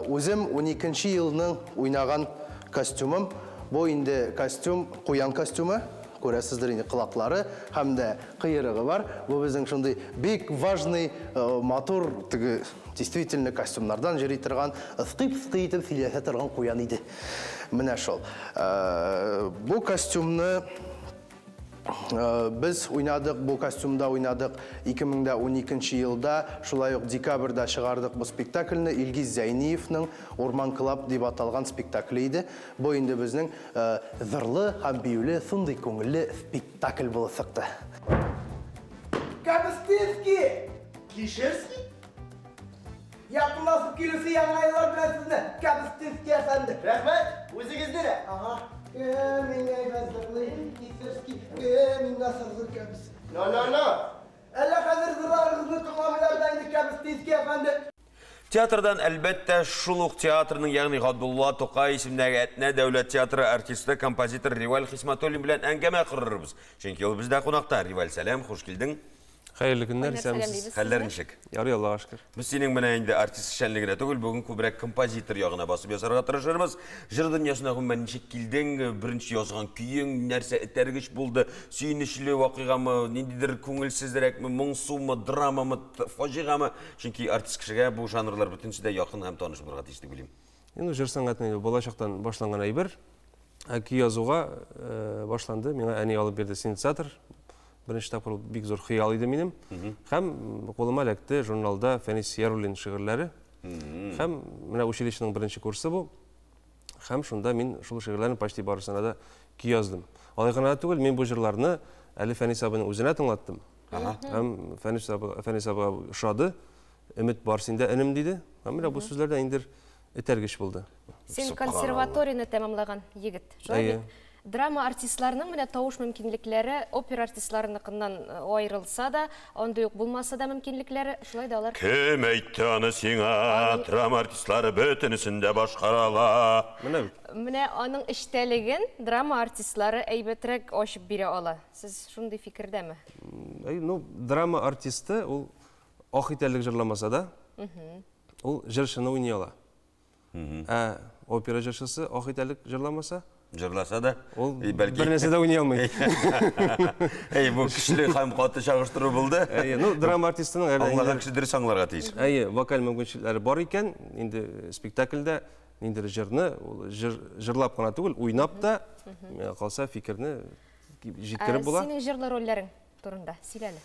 Speaker 4: үзем 12нче елның уйнаган костюмым. Бу инде костюм, куян костюмы. Күрәсездер инде кылаклары һәм дә кыйрыгы бар. Бу безнең шундый бик важный матур действительно костюмнардан җыри торган, ыстып-ыстып итеп сөйләшә торган куян иде. Менә шул. Бу костюмны biz уйнадык, бу костюмда уйнадык 2012 елда, шулай ук декабрьдә чыгардык бу спектакльне. Илгиз Зәйниевның Урман клуб дип аталган спектакль иде. Бу инде безнең зырлы һәм биюле, сундый күңелле спектакль булып чыкты.
Speaker 22: Капустинский! Кишерский? Якынлашып килүсе яңа еллар белән сезне, Капустинский әфәнде. Рәхмәт, үзегезне дә. Ага. Миңа фәзләкле Кишерский, миңа сазыр кабис. No. Әллә хәзер зырларыгызны Артистический әфәнде.
Speaker 1: Театрдан әлбәттә шул ук театрның, ягъни Габдулла Тукай исемендәге Әтнә дәүләт театры артисты, композитор Риваль Хисматуллин белән әңгәмә корырбыз. Чөнки ул бездә кунакта. Риваль, сәлам, хуш килдең.
Speaker 21: Хәерле көннәр, исәнмесез.
Speaker 1: Хәлләр ничек?
Speaker 21: Ярый, Аллага шөкер.
Speaker 1: Без синең менә инде артист эшчәнлегенә түгел, бүген күбрәк композитор ягына басып ясарга тырышырбыз. Җыр дөньясына гомумән ничек килдең? Беренче язган көең нәрсә этәргеч булды? Сөенечле вакыйгамы, ниндидер күңелсезрәкме, моңсумы, драмамы, фаҗигамы? Чөнки артист кешегә бу жанрлар бөтенсе дә якын һәм таныш булырга тиеш дип уйлыйм.
Speaker 21: Инде җыр сәнгатенә балачактан башланган әйбер. Көй язуга башланды. Миңа әни алып бирде синтезатор. Беренче тапкыр бик зур хыял иде минем. Һәм кулыма эләкте журналда Фәнис Яруллин шигырьләре. Һәм менә училищеның беренче курсы бу. Һәм шунда мин шул шигырьләрне почти барысына да көй яздым. Алай гына түгел, мин бу җырларны әле Фәнис абыйның үзенә тыңлаттым. Һәм Фәнис абый шады, өмет бар синдә энем диде. Һәм менә бу сүзләрдә инде этәргеч булды.
Speaker 2: Син консерваторияны тәмамлаган егет. Шулай драма артистларының менә тавыш мөмкинлекләре опера артистларыныкыннан айрылса да, андый ук булмаса да мөмкинлекләре, шулай да алар.
Speaker 1: Кем әйтте аны сиңа? Драма артистлары бөтенесен дә башкарала.
Speaker 2: Менә аның эчтәлеген драма артистлары әйбәтрәк ачып бирә ала. Сез шундый фикердәме?
Speaker 21: Ну, драма артисты ул ах итәрлек җырламаса да, ул җырчыны уйный ала. Опера җырчысы ах итәрлек җырламаса,
Speaker 1: җырласа да,
Speaker 21: ул бернәрсә дә уйный алмый.
Speaker 1: Бу кишле һәм каты чагыштыру булды.
Speaker 21: Ну, драма артистының
Speaker 1: аңлаган кеше дөрес аңларга тиеш.
Speaker 21: Вокаль мөмкинлекләре бар икән, инде спектакльдә инде җырны җырлап кына түгел, уйнап та калса фикерне җиткереп була.
Speaker 2: Синең җырлы рольләрең турында сөйлә әле.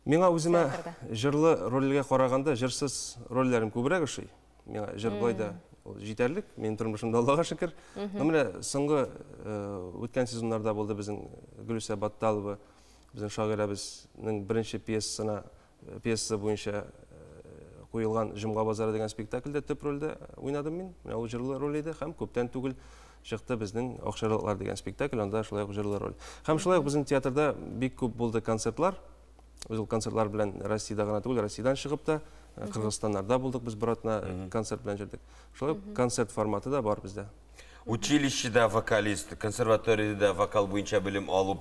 Speaker 21: Миңа үземә җырлы рольгә караганда җырсыз рольләрем күбрәк ошый. Миңа җыр бойда җитәрлек, минем тормышымда Аллага шөкер. Менә соңгы үткән сезоннарда булды безнең Гөлүсә Батталова, безнең шагыйрәбезнең беренче пьесасы буенча куелган Җомга базары дигән спектакльдә төп рольдә уйнадым мин. Менә ул җырлы роль иде һәм күптән түгел чыкты безнең Акчарлыклар дигән спектакль, анда шулай ук җырлы роль. Һәм шулай ук безнең театрда бик күп булды концертлар. Ул концертлар белән Россиядә гына түгел, Россиядән чыгып та Кыргызстаннарда булдык, без братна концерт белән җырдык. Шулай концерт форматы да бар бездә.
Speaker 1: Училищеда вокалист, консерваториядә вокал буенча белем алып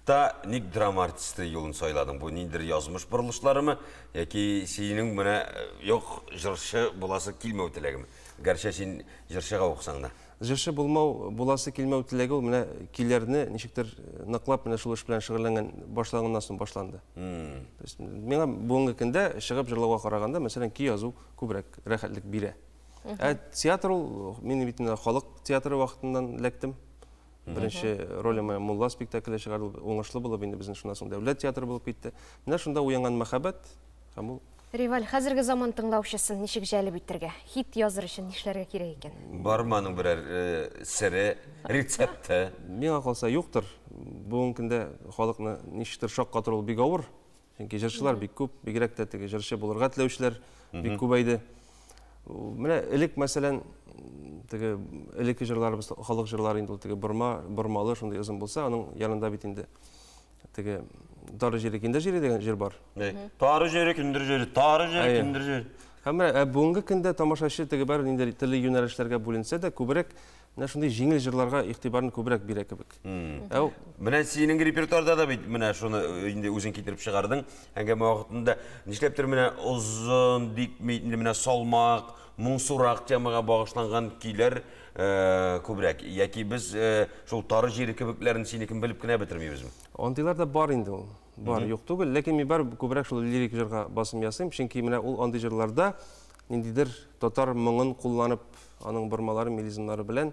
Speaker 1: та ник драма артисты юлын сайладың? Бу ниндер язмыш борылышларымы, яки синең менә юк җырчы буласы килмәү теләгеме? Гәрчә син җырчыга уксаң да.
Speaker 21: Җырчы булмау, буласы килмәү теләге ул менә киләрне ничектер ныклап менә шул эш белән шөгыльләнгән башлаганнан соң башланды. Миңа бүгенге көндә чыгып җырлауга караганда, мәсәлән, көй язу күбрәк рәхәтлек бирә. Театр ул мин бит халык театры вакытыннан ләктем. Беренче ролемә Мулла спектакле чыгарылды, уңышлы булып инде безнең шуннан соң дәүләт театры булып китте. Менә шунда уянган мәхәббәт һәм ул
Speaker 2: Риваль, хәзерге заман тыңлаучысын ничек җәлеп итәргә? Хит языр өчен нишләргә кирәк икән?
Speaker 1: Бармы аның берәр сире, рецепты?
Speaker 21: Миңа калса юктыр. Бүгенге көндә халыкны ничектер шаккатыру бик авыр. Чөнки җырчылар бик күп, бигрәк тә теге җырчы булырга теләүчеләр бик күбәйде. Менә элек мәсәлән, теге элекке җырларыбыз, халык җырлары инде ул теге бормалы шундый озын булса, аның янында бит инде теге Тары җире киндер җире дигән җыр бар.
Speaker 1: Тары җире киндер җире, тары җире киндер җире.
Speaker 21: Һәм бүгенге көндә тамашачы теге бер инде телле юнәлешләргә бүленсә дә, күбрәк менә шундый җиңел җырларга игътибарын күбрәк бирә кебек.
Speaker 1: Менә синең репертуарда да бит менә шуны инде үзең китереп чыгардың. Әңгәмә вакытында нишләптер менә озын дип менә салмак, моңсурак темага багышланган көйләр күбрәк. Яки без шул тары җире кебекләрен синекен белеп кенә бетермибезме?
Speaker 21: Андыйлар да бар инде ул. Бар, юк түгел, ләкин мин бар күбрәк шул лирик җырга басым ясыйм, чөнки менә ул андый җырларда ниндидер татар моңын кулланып, аның бормалары, мелизмнары белән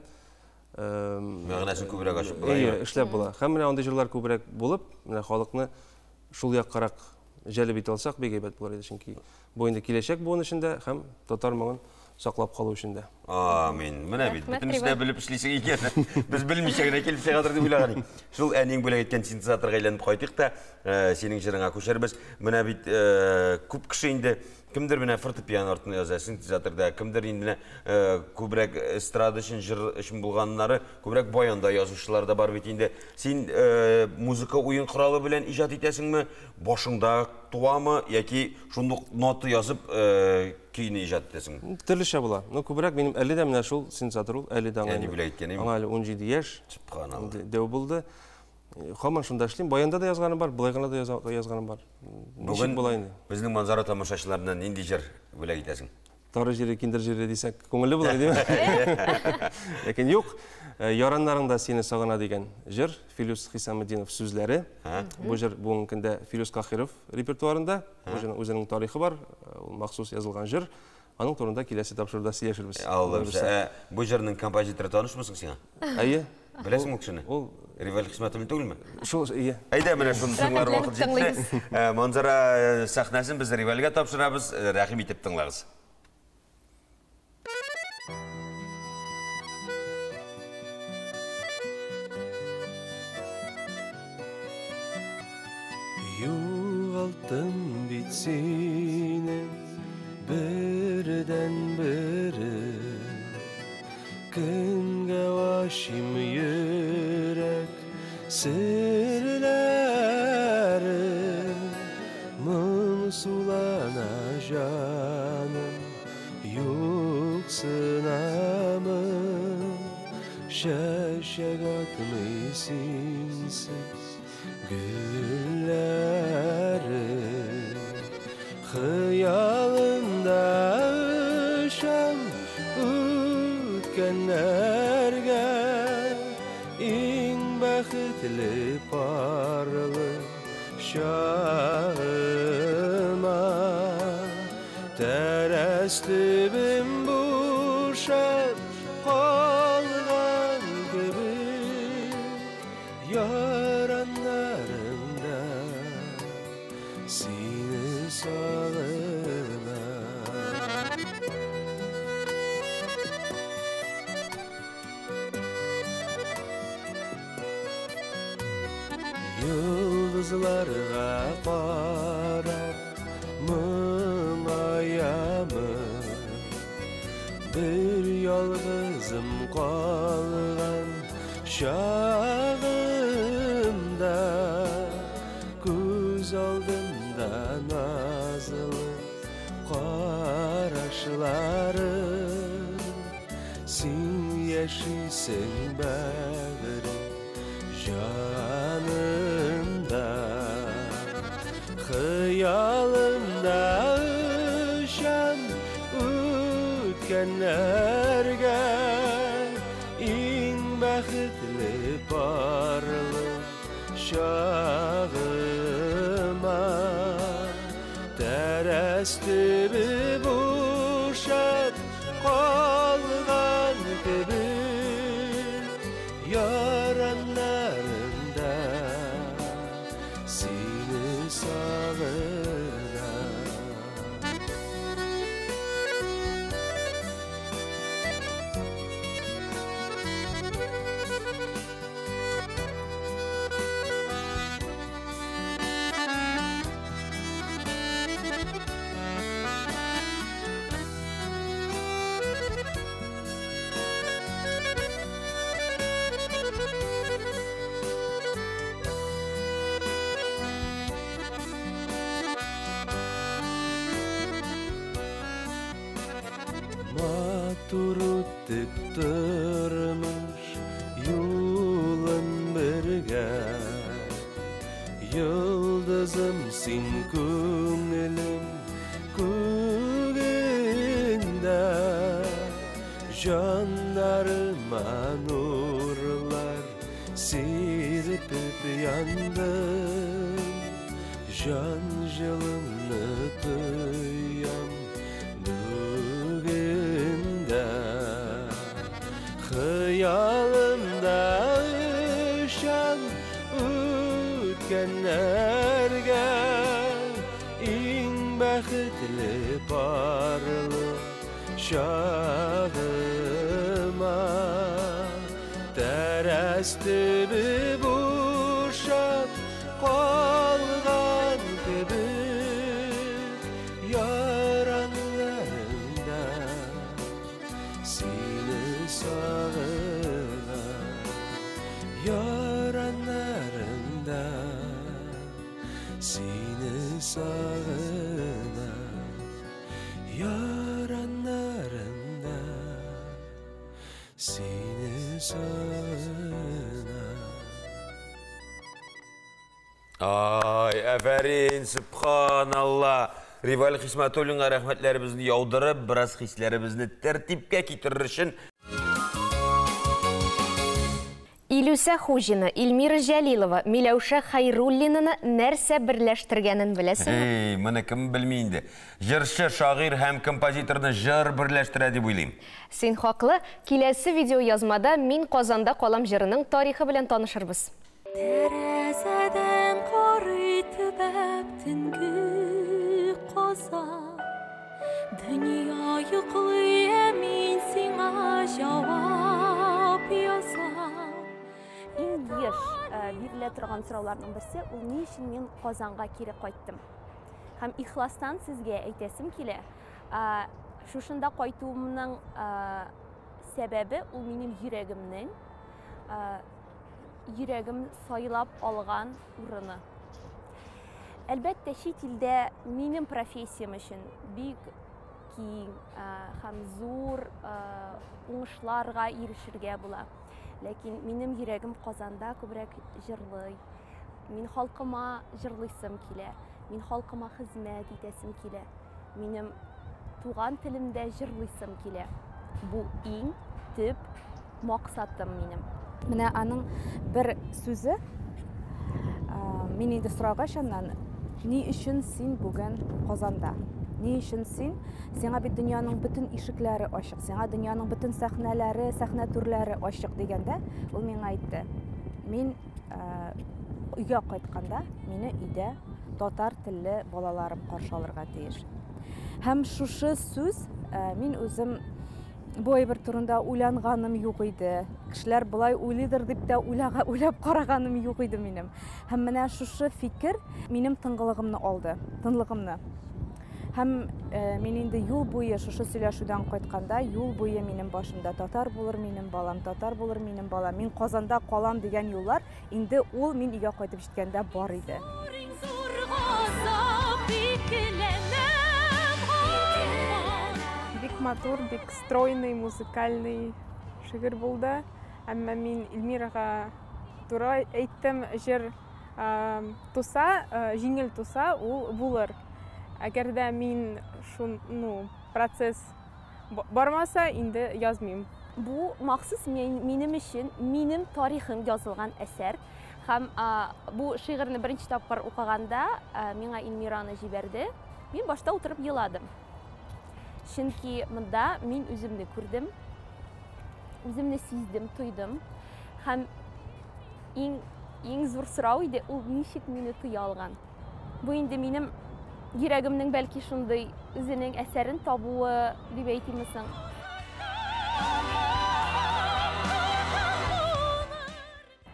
Speaker 1: мәгънәсен күбрәк ачып була.
Speaker 21: Эшләп була. Һәм менә андый җырлар күбрәк булып, менә халыкны шул яккарак җәлеп итә алсак, бик әйбәт булыр иде, чөнки бу инде киләчәк буын эчендә һәм татар моңын саклап калу өчен дә.
Speaker 1: Амин. Менә бит. Бөтенесе дә белеп эшлисең икән. Без белмичә генә килеп чыгадыр дип уйлаган. Шул әнинең бүләк иткән синтезаторга әйләнеп кайтыйк та, синең җырыңа күчәрбез. Менә бит күп кеше инде кемдер менә фортепиано артына яза, синтезаторда, кемдер инде күбрәк эстрада өчен җыр өчен булганнары, күбрәк баянда язучылар да бар бит инде. Син музыка уен коралы белән иҗат итәсеңме? Башыңда туамы яки шундук нота язып көйне иҗат итәсеңме?
Speaker 21: Төрлечә була. Ну күбрәк минем әле дә менә шул синтезатор ул, әле дә аңа әле 17 яшь. Субханалла. Дәү булды. Хаман шунда эшлим, баянда да язганым бар, былай гына да язганым бар.
Speaker 1: Бүген безнең манзара тамашачыларына нинди җыр бүләк итәсең?
Speaker 21: Тары җире, киндер җире дисәк, күңелле була диме? Ләкин юк, яраннарыңда сине сагына дигән җыр, Филус Хисаметдинов сүзләре. Бу җыр бүгенге көндә Филус Кахиров репертуарында, үзенең тарихы бар, ул махсус язылган җыр. Аның турында киләсе тапшыруда сөйләшербез.
Speaker 1: Бу җырның композиторы танышмысың сиңа?
Speaker 21: Әйе.
Speaker 1: Беләсеңме кешене?
Speaker 21: Ул
Speaker 1: Реваль Хисмәтовны түгелме?
Speaker 21: Шул, ие.
Speaker 1: Әйдә, менә шуны тыңлар вакыт җитте. Манзара сәхнәсен без Ревальгә тапшырабыз, рәхим итеп тыңлагыз.
Speaker 21: Югалтым бит сине бердән бере. Көнгә ашым йөрәк серләре, моңсулана җаным, юксынамы, чәчәк атмый синсез гөлләре. Хыялымда ұшам үткәннәргә, иң бәхетле парлы чагыма. Тәрәз төбем бушап калган кебек, яраннарымда сине сагына. Yıldızlarga qarab muңaямы, bir yalgızım qalgan çağımda, göz aldımda nazlı qaraşlarım, sen yaşıysın bəğrim canımda. Xıyalımda uşam ütkənlərgə, iň bəxtli parlı çağıma. Tərəz tübü buşab qalğan kebir, yaranlarımda seni sağına. Матур үттік тұрмыш юлын бірге, йылдызым сен көңілім көгінде, жандарыма нурлар серпіп яндым, жан жылымны тыям бүгінде. Xıyalımda uşam ütkənlərgə, iň bəxtli parlı çağıma.
Speaker 6: Әстімі бұшат қалған кебір яранларында сені сағына яранларында сені сағына яранларында seni sağına.
Speaker 1: Ay, əfərin, subhanallah. Rival Xismatullinga rəhmətlərimizni yaudırıb, biraz xislərimizni tərtibkə ketirir üçün.
Speaker 2: Илюса Хужина, Ильмира Жәлилова, Миләүшә Хайруллинаны нәрсә берләштергәнен беләсеңме?
Speaker 1: Ей, моны кем белмейді. Жыршы, шағир һәм композиторны жыр берләштірә дип уйлыйм.
Speaker 2: Сен хаклы, киләсе видео язмада Мин Казанда калам жырының тарихы белән танышырбыз.
Speaker 13: Тәрәзәдән карый төбәп төнге Казан. Дөнья йоклый, мин сиңа җавап язам.
Speaker 7: Иң еш бирелә торган сорауларның берсе, ул ни өчен мин Казанга кире кайттым? Һәм ихластан сезгә әйтәсем килә, шушында кайтуымның сәбәбе ул минем йөрәгем сайлап алган урыны. Әлбәттә, чит илдә минем профессиям өчен бик киң һәм зур уңышларга ирешергә була. Ләкин минем йөрәгем Казанда күбрәк җырлый. Мин халкыма җырлыйсым килә. Мин халкыма хезмәт итәсем килә. Минем туган телемдә җырлыйсым килә. Бу иң төп максатым минем. Менә аның бер сүзе, мин инде сорагач аннан, ни өчен син бүген Казанда? Ни өчен син? Сиңа бит дөньяның бөтен ишекләре ачык. Сиңа дөньяның бөтен сәхнәләре, сәхнә түрләре ачык дигәндә, ул миңа әйтте. Мин өйгә кайтканда, мине өйдә татар телле балаларым каршы алырга тиеш. Һәм шушы сүз мин үзем бу әйбер турында уйланганым юк иде. Кешеләр булай уйлыйдыр дип тә уйлап караганым юк иде минем. Һәм менә шушы фикер минем тынлыгымны алды, тынлыгымны. Һәм мин инде юл буе шушы сөйләшүдән кайтканда, юл буе минем башымда татар булыр минем балам, татар булыр минем балам. Мин Казанда калам дигән юллар инде ул мин өйгә кайтып җиткәндә бар иде.
Speaker 23: Бик матур, бик стройный, музыкальный шигырь булды. Әмма мин Илмирага туры әйттем, җыр туса, җиңел туса, ул булыр. Әгәр дә мин процесс бармаса, инде язмыйм.
Speaker 7: Бу махсус минем өчен, минем тарихым язылган әсәр. Һәм бу шигырьне беренче тапкыр укыганда, миңа Илмираны җибәрде. Мин башта утырып еладым. Чөнки монда мин үземне күрдем, үземне сиздем, тойдым. Һәм иң зур сорау иде, ул ничек мине туя алган. Бу инде минем йөрәгемнең бәлки шундый үзенең әсәрен табуы дип әйтимсең.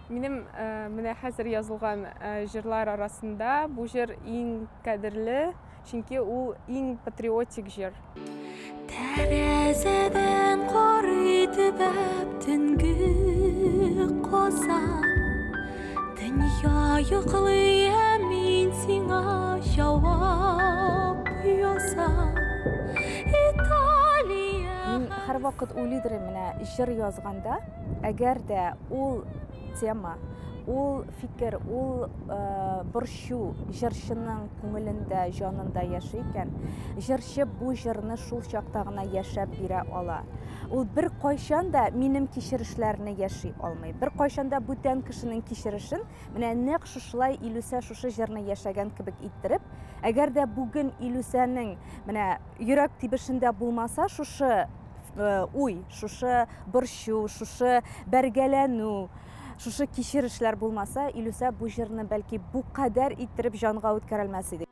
Speaker 23: Минем менә хәзер язылган җырлар арасында бу җыр иң кадерле, чөнки ул иң патриотик җыр.
Speaker 13: Тәрәзәдән карый төбәп төнге Казан. Дөнья йоклый, мин сиңа җавап язам. Италия. Мин һәрвакыт уйлыйдым менә җыр язганда, әгәр дә ул тема, ул фикер, ул борчу җырчының күңелендә, җанында яши икән, җырчы бу җырны шул чакта гына яшәп бирә ала. Ул бер кайчан да минем кичерешләрне яши алмый. Бер кайчан да бүтән кешенең кичерешен менә нәкъ шушылай Илүсә шушы җырны яшәгән кебек иттереп, әгәр дә бүген Илүсәнең менә йөрәк тибешендә булмаса, шушы уй, шушы борчу, шушы бәргәләнү, шушы кичерешләр булмаса, Илүсә бу җырны бәлки бу кадәр иттереп җанга үткәрелмәс иде.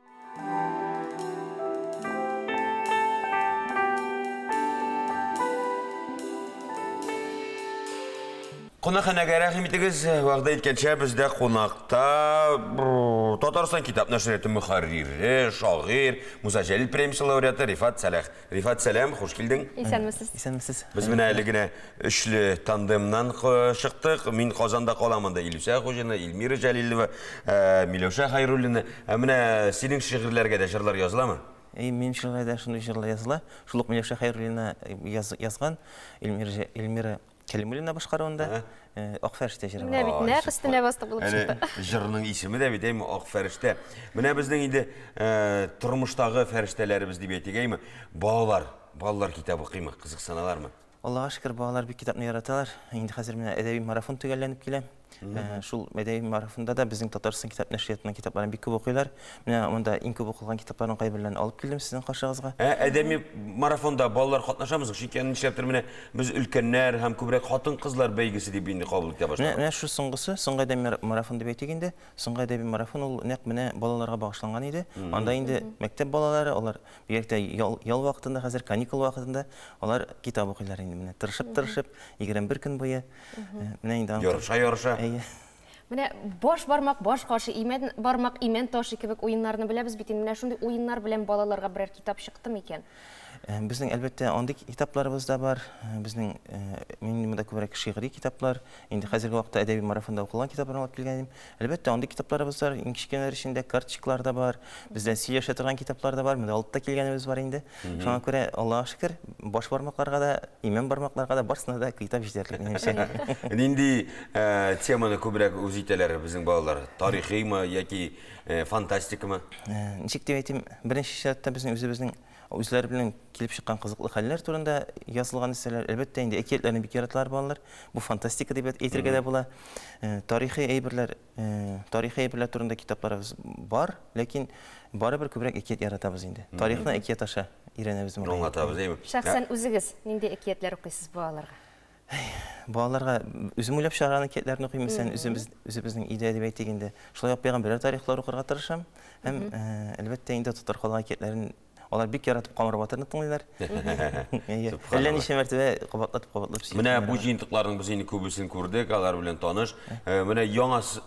Speaker 1: Қонақханаға рахмет етіңіз. Уақытта еткенше бізде қонақта Татарстан китап нәшрияты мұхаррири, шағир, Мұса Жәлил премиясы лауреаты Рифат Сәләх. Рифат сәлем, қош келдің.
Speaker 2: Исәнмісіз.
Speaker 1: Біз міне әлігіне үшлі тандемнан шықтық. Мен Қазанда қаламында Илюса Қожина, Илмира Жәлилова, Милеуша Хайруллина. Міне сенің шиғырлерге де жырлар жазыла ма?
Speaker 8: Мен шиғырларда шындай жырлар yazıla. Шулық Милеуша Хайруллина yazған, Илмира Кәлимуллина башқаруында Ақ фәріште жыры.
Speaker 2: Міне бит, нәқ үстіне басты болып шықты.
Speaker 1: Жырының исімі де бит, Ақ фәріште. Міне біздің енді тұрмыштағы фәрештелеріміз деп етегеймі? Балалар китабы қимы, қызық саналар ма?
Speaker 8: Аллаға шүкір, балалар бек китапны яраталар. Енді қазір мен әдеби марафон түгелленіп келем. Шул әдеби марафонда да біздің Татарстан китап нәшриятының китапларын бик көп оқилар. Менә монда иң көп оқылған китапларның кайберләрен алып келдім сезнең каршыгызга.
Speaker 1: Әдеби марафонда балалар катнашамыз. Чөнки нишләптер менә без өлкәннәр һәм күбрәк хатын-кызлар бәйгесе дип инде кабул итә башладык.
Speaker 8: Менә шу соңгысы, соңгы әдеби марафон дип әйтегәндә, соңгы әдеби марафон ул нәкъ менә балаларга багышланган иде. Анда инде мәктәп балалары, алар бигрәк ял вакытында, хәзер каникул вакытында алар китап укыйлар инде. Менә тырышып 21 көн буе. Менә инде
Speaker 1: ярыша.
Speaker 2: Менә баш бармак, баш кашы, имен бармак, имен ташы кебек уеннарны беләбез бит. Менә шундый уеннар белән балаларга берәр китап чыктымы икән?
Speaker 8: Безнең әлбәттә андый китапларыбыз да бар. Безнең минем монда күбрәк шигъри китаплар, инде хәзерге вакытта әдәби марафонда укылган китапларны алып килгәнем. Әлбәттә андый китапларыбыз бар, иң кичкенәләр өчен дә карточкалар да бар. Бездә сөйләшә торган китаплар да бар. Монда алып та килгәнебез бар инде. Шуңа күрә, Аллаһка шөкер, баш бармакларга да, имен бармакларга да барсына да китап җитәрлек минемчә.
Speaker 1: Инде теманы күбрәк үз итәләр безнең балалар. Тарихимы яки фантастикамы?
Speaker 8: Ничек дип әйтим, беренче шартта безнең үзебезнең үзләре белән килеп чыккан кызыклы хәлләр турында язылган әсәрләр, әлбәттә инде әкиятләрне бик яраталар балалар. Бу фантастика дип әйтергә дә була. Тарихи әйберләр турында китапларыбыз бар, ләкин барыбер күбрәк әкият яратабыз инде. Тарихны әкият аша өйрәнәбез монда.
Speaker 1: Аңлатабыз, әйме?
Speaker 2: Шәхсән үзегез нинди әкиятләр укыйсыз балаларга?
Speaker 8: Балаларга үзем уйлап чыгарган әкиятләрне укыйм, мисән үзебезнең идея дип әйтгәндә, шулай ук бер тарихлар укырга тырышам. Һәм әлбәттә инде тотар калган әкиятләрен алар бик яратып Камыр Батырны тыңлыйлар. Әллә ничә мәртәбә кабатлап сөйләп.
Speaker 1: Менә бу җыентыкларның без инде күбесен күрдек, алар белән таныш. Менә яңасы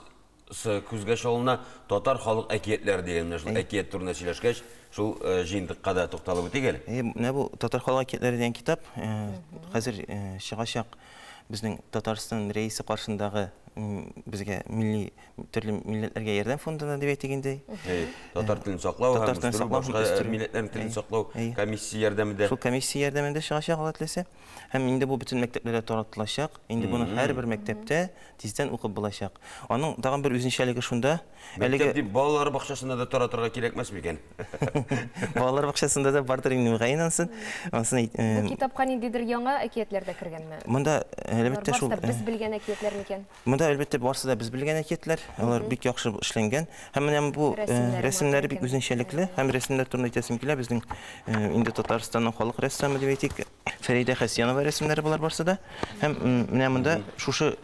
Speaker 1: күзгә шалына татар халык әкиятләре дигән, шул әкият турында сөйләшкәч, шул җыентыкка да тукталып үтик әле.
Speaker 8: Менә бу татар халык әкиятләре дигән китап хәзер чыгачак. Безнең Татарстан рәисе каршындагы безгә милли төрле милләтләргә ярдәм фондына дип әйтгәндәй.
Speaker 1: Татар телен саклау һәм башка милләтләрнең телен саклау комиссия ярдәмендә.
Speaker 8: Шул комиссия ярдәмендә чыгачак алатлыса. Һәм инде бу бөтен мәктәпләрдә таратылачак. Инде буны һәрбер мәктәптә тиздән укып булачак. Аның тагын бер үзенчәлеге шунда.
Speaker 1: Әлеге дип балалар бакчасында да таратырга кирәкмәс микән?
Speaker 8: Балалар бакчасында да бардыр инде гайнансын.
Speaker 2: Бу китапка ниндидер яңа әкиятләр дә кергәнме?
Speaker 8: Монда әлбәттә шул
Speaker 2: без белгән әкиятләр микән?
Speaker 8: Монда әлбәттә барсы да без белгән әкиятләр. Алар бик яхшы эшләнгән. Һәм менә бу рәсемнәре бик үзенчәлекле. Һәм рәсемнәр турында әйтәсем килә. Безнең инде Татарстанның халык рәссамы дип әйтик. Фәридә Хәсьянова рәсемнәре булар барсы да. Һәм менә монда шушы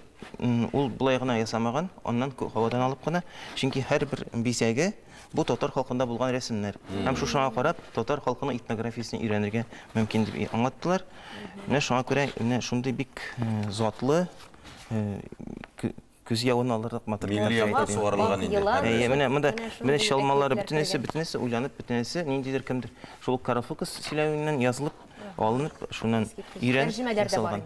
Speaker 8: ул булай гына ясамаган, аннан һавадан алып кына. Чөнки һәрбер бизәгә бу татар халкында булган рәсемнәр. Һәм шушыңа карап, татар халкының этнографиясын өйрәнергә мөмкин дип аңлаттылар. Менә шуңа күрә менә шундый бик затлы күз явын алырлык
Speaker 1: материаллар сугарылган инде.
Speaker 8: Менә монда чалмалары бөтенесе уйланып, бөтенесе ниндидер кемдер шул карафукс сөйләвеннән язылып, алынып, шуннан өйрәнеп ясалган.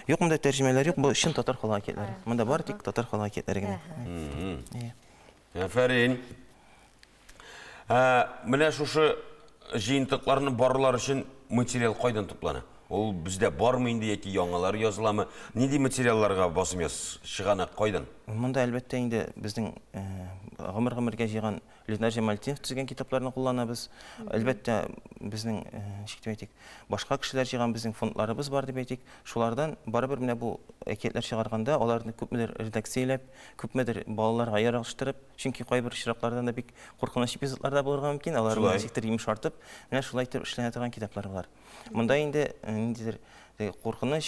Speaker 8: Юк, монда тәрҗемәләр юк, бу чын татар халык әкиятләре. Монда бар тик татар халык әкиятләре генә.
Speaker 1: Афәрин. Менә шушы җыентыкларны барлар өчен материал кайдан туплана? Ул бездә бармы инде яки яңалар языламы? Нинди материалларга басым чыгана кайдан?
Speaker 8: Монда әлбәттә инде безнең гомергә җыйган Ленар Җамалтдинов төзегән китапларны кулланабыз. Әлбәттә безнең дип әйтик, башка кешеләр җыйган безнең фондларыбыз бар дип әйтик. Шулардан барыбер менә бу әкиятләр чыгарганда аларны күпмедер редакцияләп, күпмедер балаларга яраштырып, чөнки кайбер очраклардан да бик куркыныч эпизодлар да булырга мөмкин. Алар ничектер йомшартып, менә шулай итеп эшләнә торган китаплар бар. Монда инде ниндидер қорқыныш,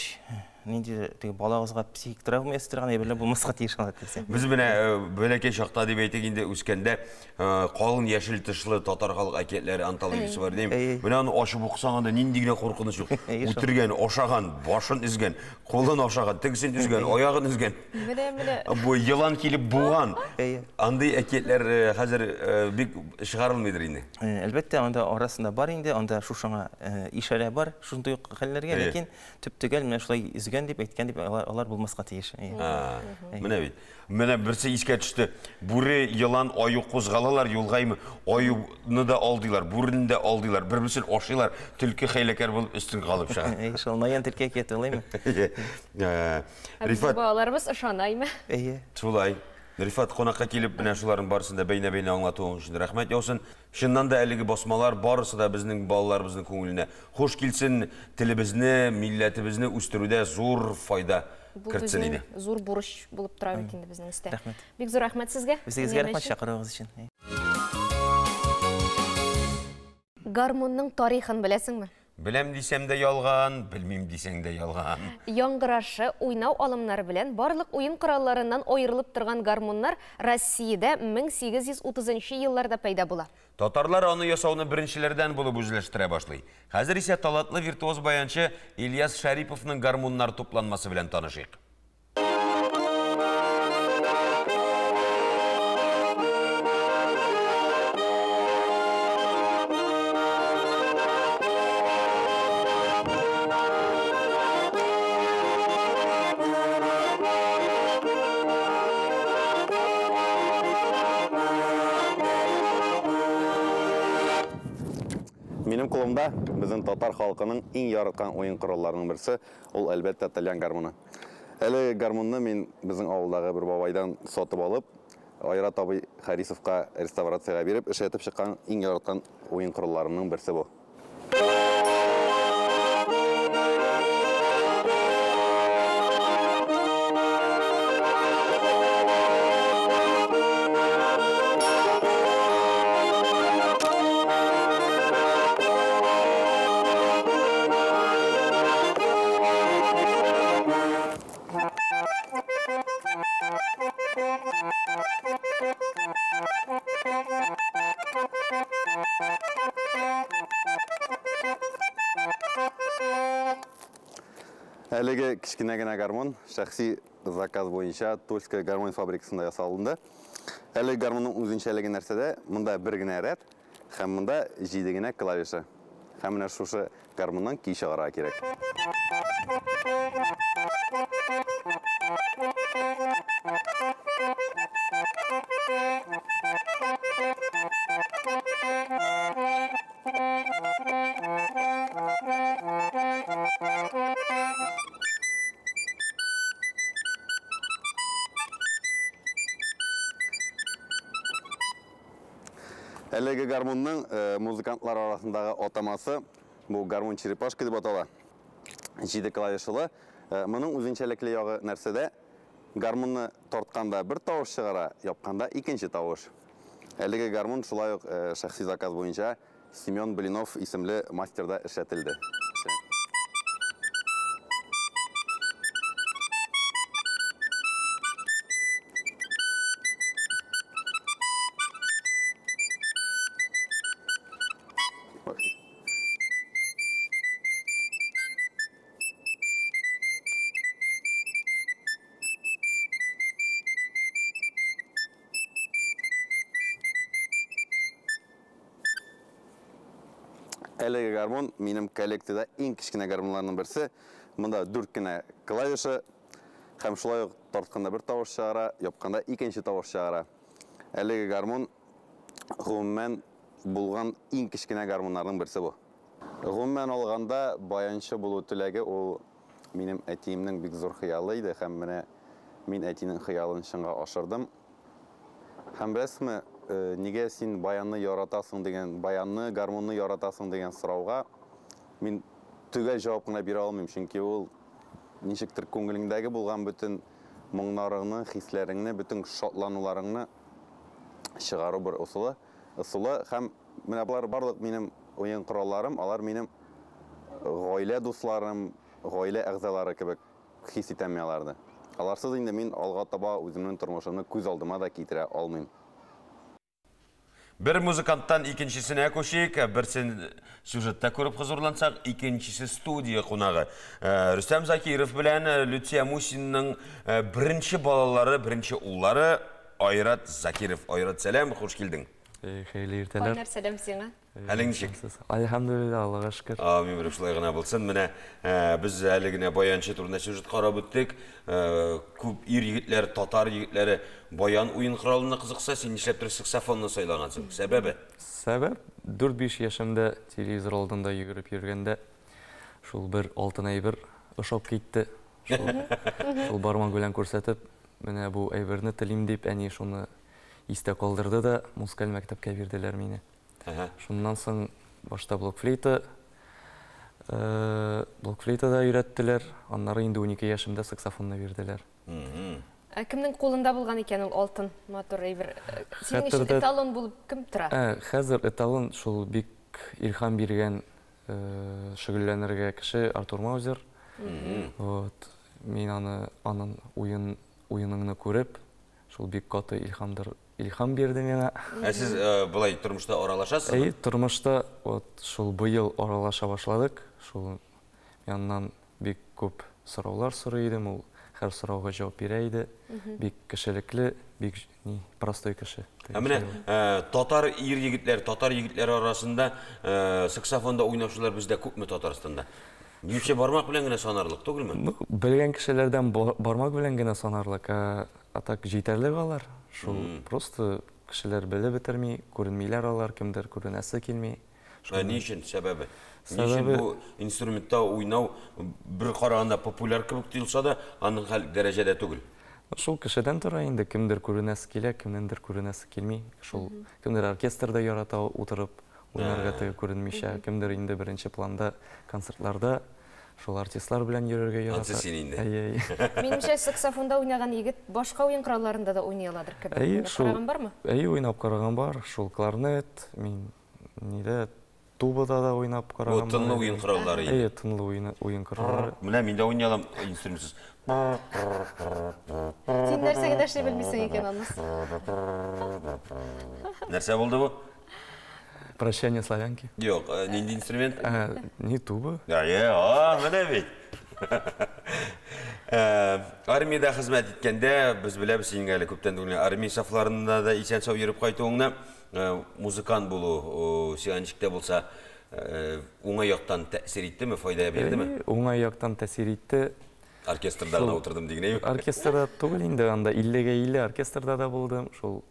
Speaker 8: ненде балағызға психик травма естірған ебірлі болмасқа тиіш қалады десем.
Speaker 1: Біз міне бөлеке шақта деп айтығында өскенде қалың яшіл тышлы татар халық әкетлері антологиясы бар деймін. Міне аны ашып оқысаңында нендегіне қорқыныш жоқ. Өтірген, ошаған, башын үзген, қолын ошаған, тігісін үзген, аяғын үзген. Бұл елан келіп буған. Андай әкетлер қазір бек шығарылмайдыр енді.
Speaker 8: Әлбетте, онда арасында бар енді, онда шушаңа ишаре бар, шундай қаллерге, лекен түптігел міне шулай үзген деп, әйткен деп, олар болмасқа тиіш.
Speaker 1: Міне бейт. Міне бірсі еске түсті. Бүрі елан аю қозғалалар, елғаймы ойуны да алдылар, бүрін де алдылар, бір-бірсін ошылар, түлкі қайлекер болып үстін қалып шыға.
Speaker 8: Шыл, наян түлке кеті олай ма?
Speaker 1: Рифат.
Speaker 2: Балаларымыз ұшанай ма?
Speaker 1: Солай. Рифат қонаққа келіп, мінә шулардың барысында бейне-бейне аңлатуың үшін рахмет яусын. Шыннан да әлігі басмалар барысы да біздің балаларымыздың көңіліне. Хош келсін, тілімізні, милләтімізні өстіруде зор файда кіртсін еді.
Speaker 2: Зор бұрыш болып тұра өткенді біздің істе. Бек зор рахмет сізге.
Speaker 8: Бізге рахмет шақырыңыз үшін.
Speaker 2: Гармонның тарихын білесің ме?
Speaker 1: Білем десем де ялған, білмейм десең де ялған.
Speaker 2: Яңғырашы ойнау алымнары білен барлық ойын құралларынан ойырылып тұрған гармонлар Россияда 1830 елларда пайда була.
Speaker 1: Татарлар аны ясауны біріншілерден болып өзілештіре башлай. Қазір ise талатлы виртуоз баяншы Ильяс Шариповның гармонлар топланмасы білен танышайық.
Speaker 9: Менің қолымда біздің татар халқының ең яратқан ойын құралларының бірісі, ол әлбәтте тальян гармоны. Әлі гармонны мен біздің ауылдағы бір бабайдан сатып алып, Айрат абай Харисовқа реставрацияға беріп, іш етіп шыққан ең яратқан ойын құралларының бірісі бұл. Әлігі кішкенегіне гармон шәхси заказ бойынша Тульская гармон фабрикасында ясалынды. Әлігі гармонның өзіншелігі нәрседе, мұнда бір гіне рәт, һәм мұнда жейдігіне клавиша. Һәм міне шушы гармоннан күй шығара керек. Әлігі гармонның музыкантлар арасындағы отамасы, бұл гармон черепашка деп атала. Жиді клавишылы. Мұның өзіншеліклі яғы нәрседе, гармонны тортқанда бір тауыш шығара, япқанда екінші тауыш. Әлігі гармон шулай шәхси заказ бойынша Семен Блинов исемлі мастерда ішәтілді. Әлігі гармон менің коллекцияда ең кішкене гармонларының бірісі. Мұнда 4 кіне клавиша, һәм шулай тартқанда бір тауыш шығара, япқанда екінші тауыш шығара. Әлігі гармон ғұммен болған ең кішкене гармонларының бірісі бұл. Ғұммен алғанда баяншы болу тіләгі ол менің әтейімнің бек зор қиялы еді, һәм мен әтейінің қиялын шыңға ашырдым. Һәм білесің, неге сен баянны яратасың деген, баянны, гармонны яратасың деген сұрауға мен түгел жауап қана бере алмайм, чөнки ол нешіктір көңіліңдегі болған бүтін мұңларыңны, хислеріңні, бүтін шатлануларыңны шығару бір ұсылы. Һәм бұлар барлық менің ойын құралларым, алар менің ғаилә дусларым, гаилә әгъзалары кебек хис итәм аларны. Аларсыз инде мин алга таба үземнең тормышымны күз алдыма да китерә алмыйм.
Speaker 1: Бір музыканттан икенчесіне көшейік, бірсін сюжетті көріп қызырлансақ, икенчесі студия қонағы. Рүстем Закиров білән Люция Мусинның бірінші балалары, бірінші ұллары Айрат Закиров. Айрат, сәлем, қош келдің.
Speaker 10: Хейлі ертелер.
Speaker 2: Қайнар сәлем сеңа.
Speaker 1: Әлің нешек?
Speaker 10: Альхамдулилля, Аллаға шүкір.
Speaker 1: Мен бір шылай ғана болсын. Міне, біз әлігіне баяншы турында сюжет қарап өттік. Көп ир егітлер, татар егітлері баян ойын құралына қызықса, сен нешлеп тұрып саксофонны сайлағансың. Сәбәбі?
Speaker 10: Сәбәп, 4-5 яшымда телевизор алдында жүгіріп жүргенде, шул бір алтын әйбір ұшап кетті. Шул барман көлән көрсәтіп, менә бу әйберне телим дип, әни шуны истә калдырды да, музыкаль мәктәпкә бирделәр мине. Шуннан соң башта блокфлейта да өйрәттеләр, аннары инде 12 яшымда саксофонны бирделәр.
Speaker 2: Кемнең қолында булган икән ул алтын мотор әйбер? Синең өчен эталон булып кем тора?
Speaker 10: Хәзер эталон шул бик илһам биргән шөгыльләнергә кеше Артур Маузер. Вот, мин аның уеныңны күреп, шул бик каты илһам бирде миңа.
Speaker 1: Сез булай тормышта аралашасызмы?
Speaker 10: Тормышта шул быел аралаша башладык. Шул яннан бик күп сораулар сорый идем, ул һәр сорауга җавап бирә иде. Бик кешелекле, бик простой кеше.
Speaker 1: Менә татар егетләр арасында саксофонда уйнаучылар бездә күпме Татарстанда? Ничә бармак белән генә санарлык түгелме?
Speaker 10: Белгән кешеләрдән бармак белән генә санарлык, атак җитәрлек алар. Шул просто кешеләр белеп бетерми, күренмиләр алар, кемдер күренәсе килми.
Speaker 1: Ни өчен сәбәбе? Ни өчен бу инструментта уйнау бер караганда популяр кебек тоелса да, аның хәл дәрәҗәдә түгел?
Speaker 10: Шул кешедән тора инде, кемдер күренәсе килә, кемнеңдер күренәсе килми. Шул кемдер оркестрда ярата утырып уйнарга теге күренмичә, кемдер инде беренче планда концертларда шул артистлар белән йөрергә ярата.
Speaker 2: Минемчә, саксофонда уйнаган егет башка уен коралларында да уйный аладыр кебек. Караган бармы?
Speaker 10: Уйнап караган бар. Шул кларнет, мин нидә тубада да уйнап караган бар.
Speaker 1: Тынлы уен кораллары иде.
Speaker 10: Тынлы уен кораллары.
Speaker 1: Менә мин дә уйный алам инструментсыз.
Speaker 2: Син нәрсәгә дә эшләй белмисең икән аны.
Speaker 1: Нәрсә булды бу?
Speaker 10: Прощание славянки.
Speaker 1: Yok, нинди инструмент?
Speaker 10: Не туба.
Speaker 1: Менә бит. Армияда хезмәт иткәндә, без беләбез синең әле күптән түгел армия сафларында да исән-сау йөреп кайтуыңны, музыкант булу, сиганчиктә булса, уңай яктан тәэсир иттеме, файда бирдеме?
Speaker 10: Уңай яктан тәэсир итте.
Speaker 1: Оркестрда да утырдым дигән.
Speaker 10: Оркестрда түгел инде, анда 50-гә 50 оркестрда да булдым. Шул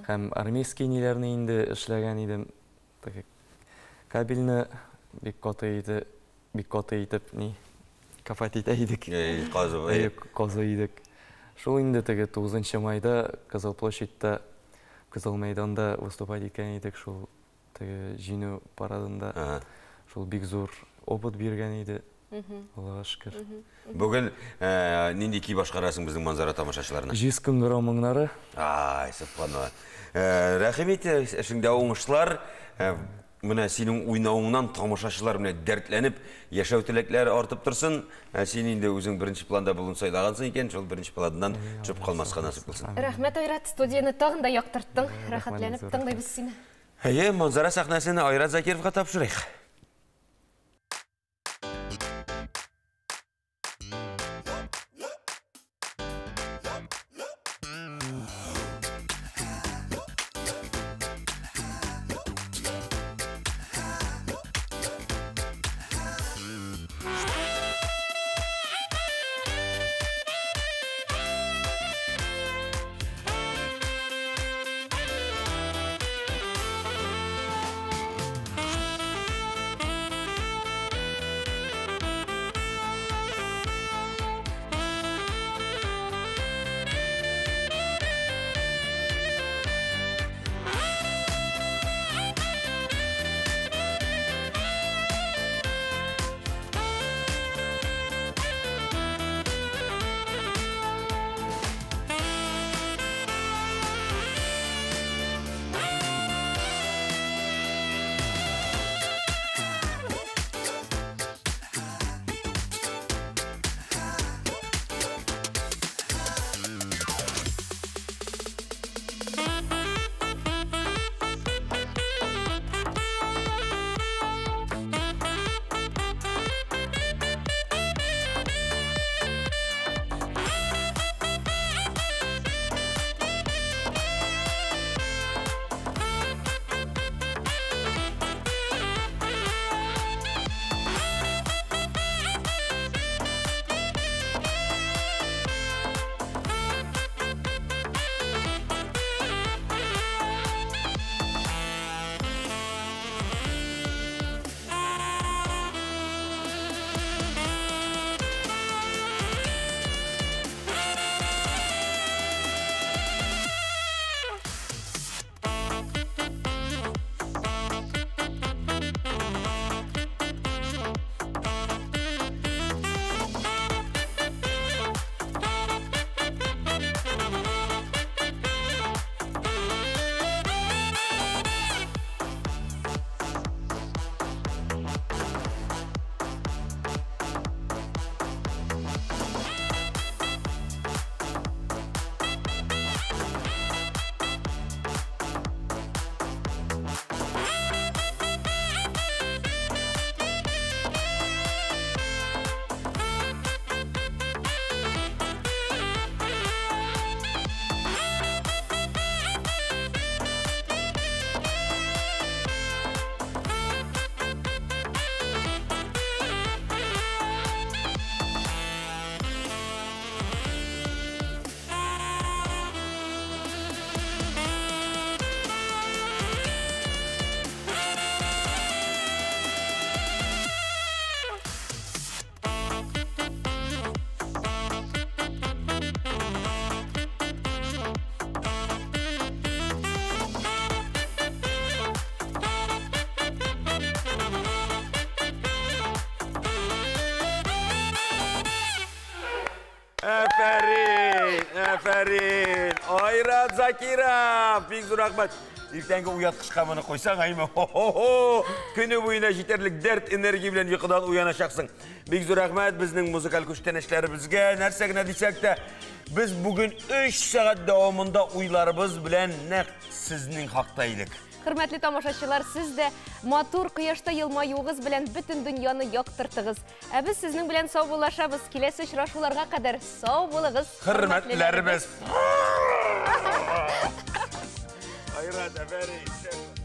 Speaker 10: һәм армейский ниләрне инде эшләгән идем. Кабельне бик каты итеп кафат итә идек. Казы идек. Шул инде теге 9 майда Кызыл площадьта, Кызыл мәйданда выступать иткән идек, шул теге җиңү парадында. Шул бик зур опыт биргән иде. Аллаһка шөкер.
Speaker 1: Бүген нинди ки башкарасың безнең манзара тамашачыларына?
Speaker 10: Җиз кыңгырау моңнары.
Speaker 1: Субханалла. Рәхмәт, эшеңдә уңышлар. Менә синең уйнавыңнан тамашачылар менә дәртләнеп, яшәү теләкләре артып торсын. Син инде үзең беренче планда булуын сайлагансың икән, шул беренче пландан чыгып калмаска насыйп булсын.
Speaker 2: Рәхмәт, Айрат, студияны тагын да яктырттың. Рәхәтләнеп тыңлайбыз сине.
Speaker 1: Манзара сәхнәсен Айрат Закировка тапшырыйк. Әфәрин. Айрат Закиров. Бик зур рахмат. Иртәнге уятқышқа мұны қойсаң, айма. Күні бойына жетерлік дәрт энергия белән йокыдан уянашақсың. Бик зур рахмат безнең музыкаль күчтәнешләребезгә. Нәрсә генә дисәк тә, biz bugün 3 saat davamında уйларыбыз белән нәкъ сезнең хакта идек.
Speaker 2: Хөрмәтле тамашачылар, сез дә матур кояшта елмаюыгыз белән бөтен дөньяны яктыртыгыз. Ә без сезнең белән сау булашабыз. Киләсе очрашуларга кадәр сау булыгыз.
Speaker 1: Хөрмәтләребез. Айрат, Әфәрин.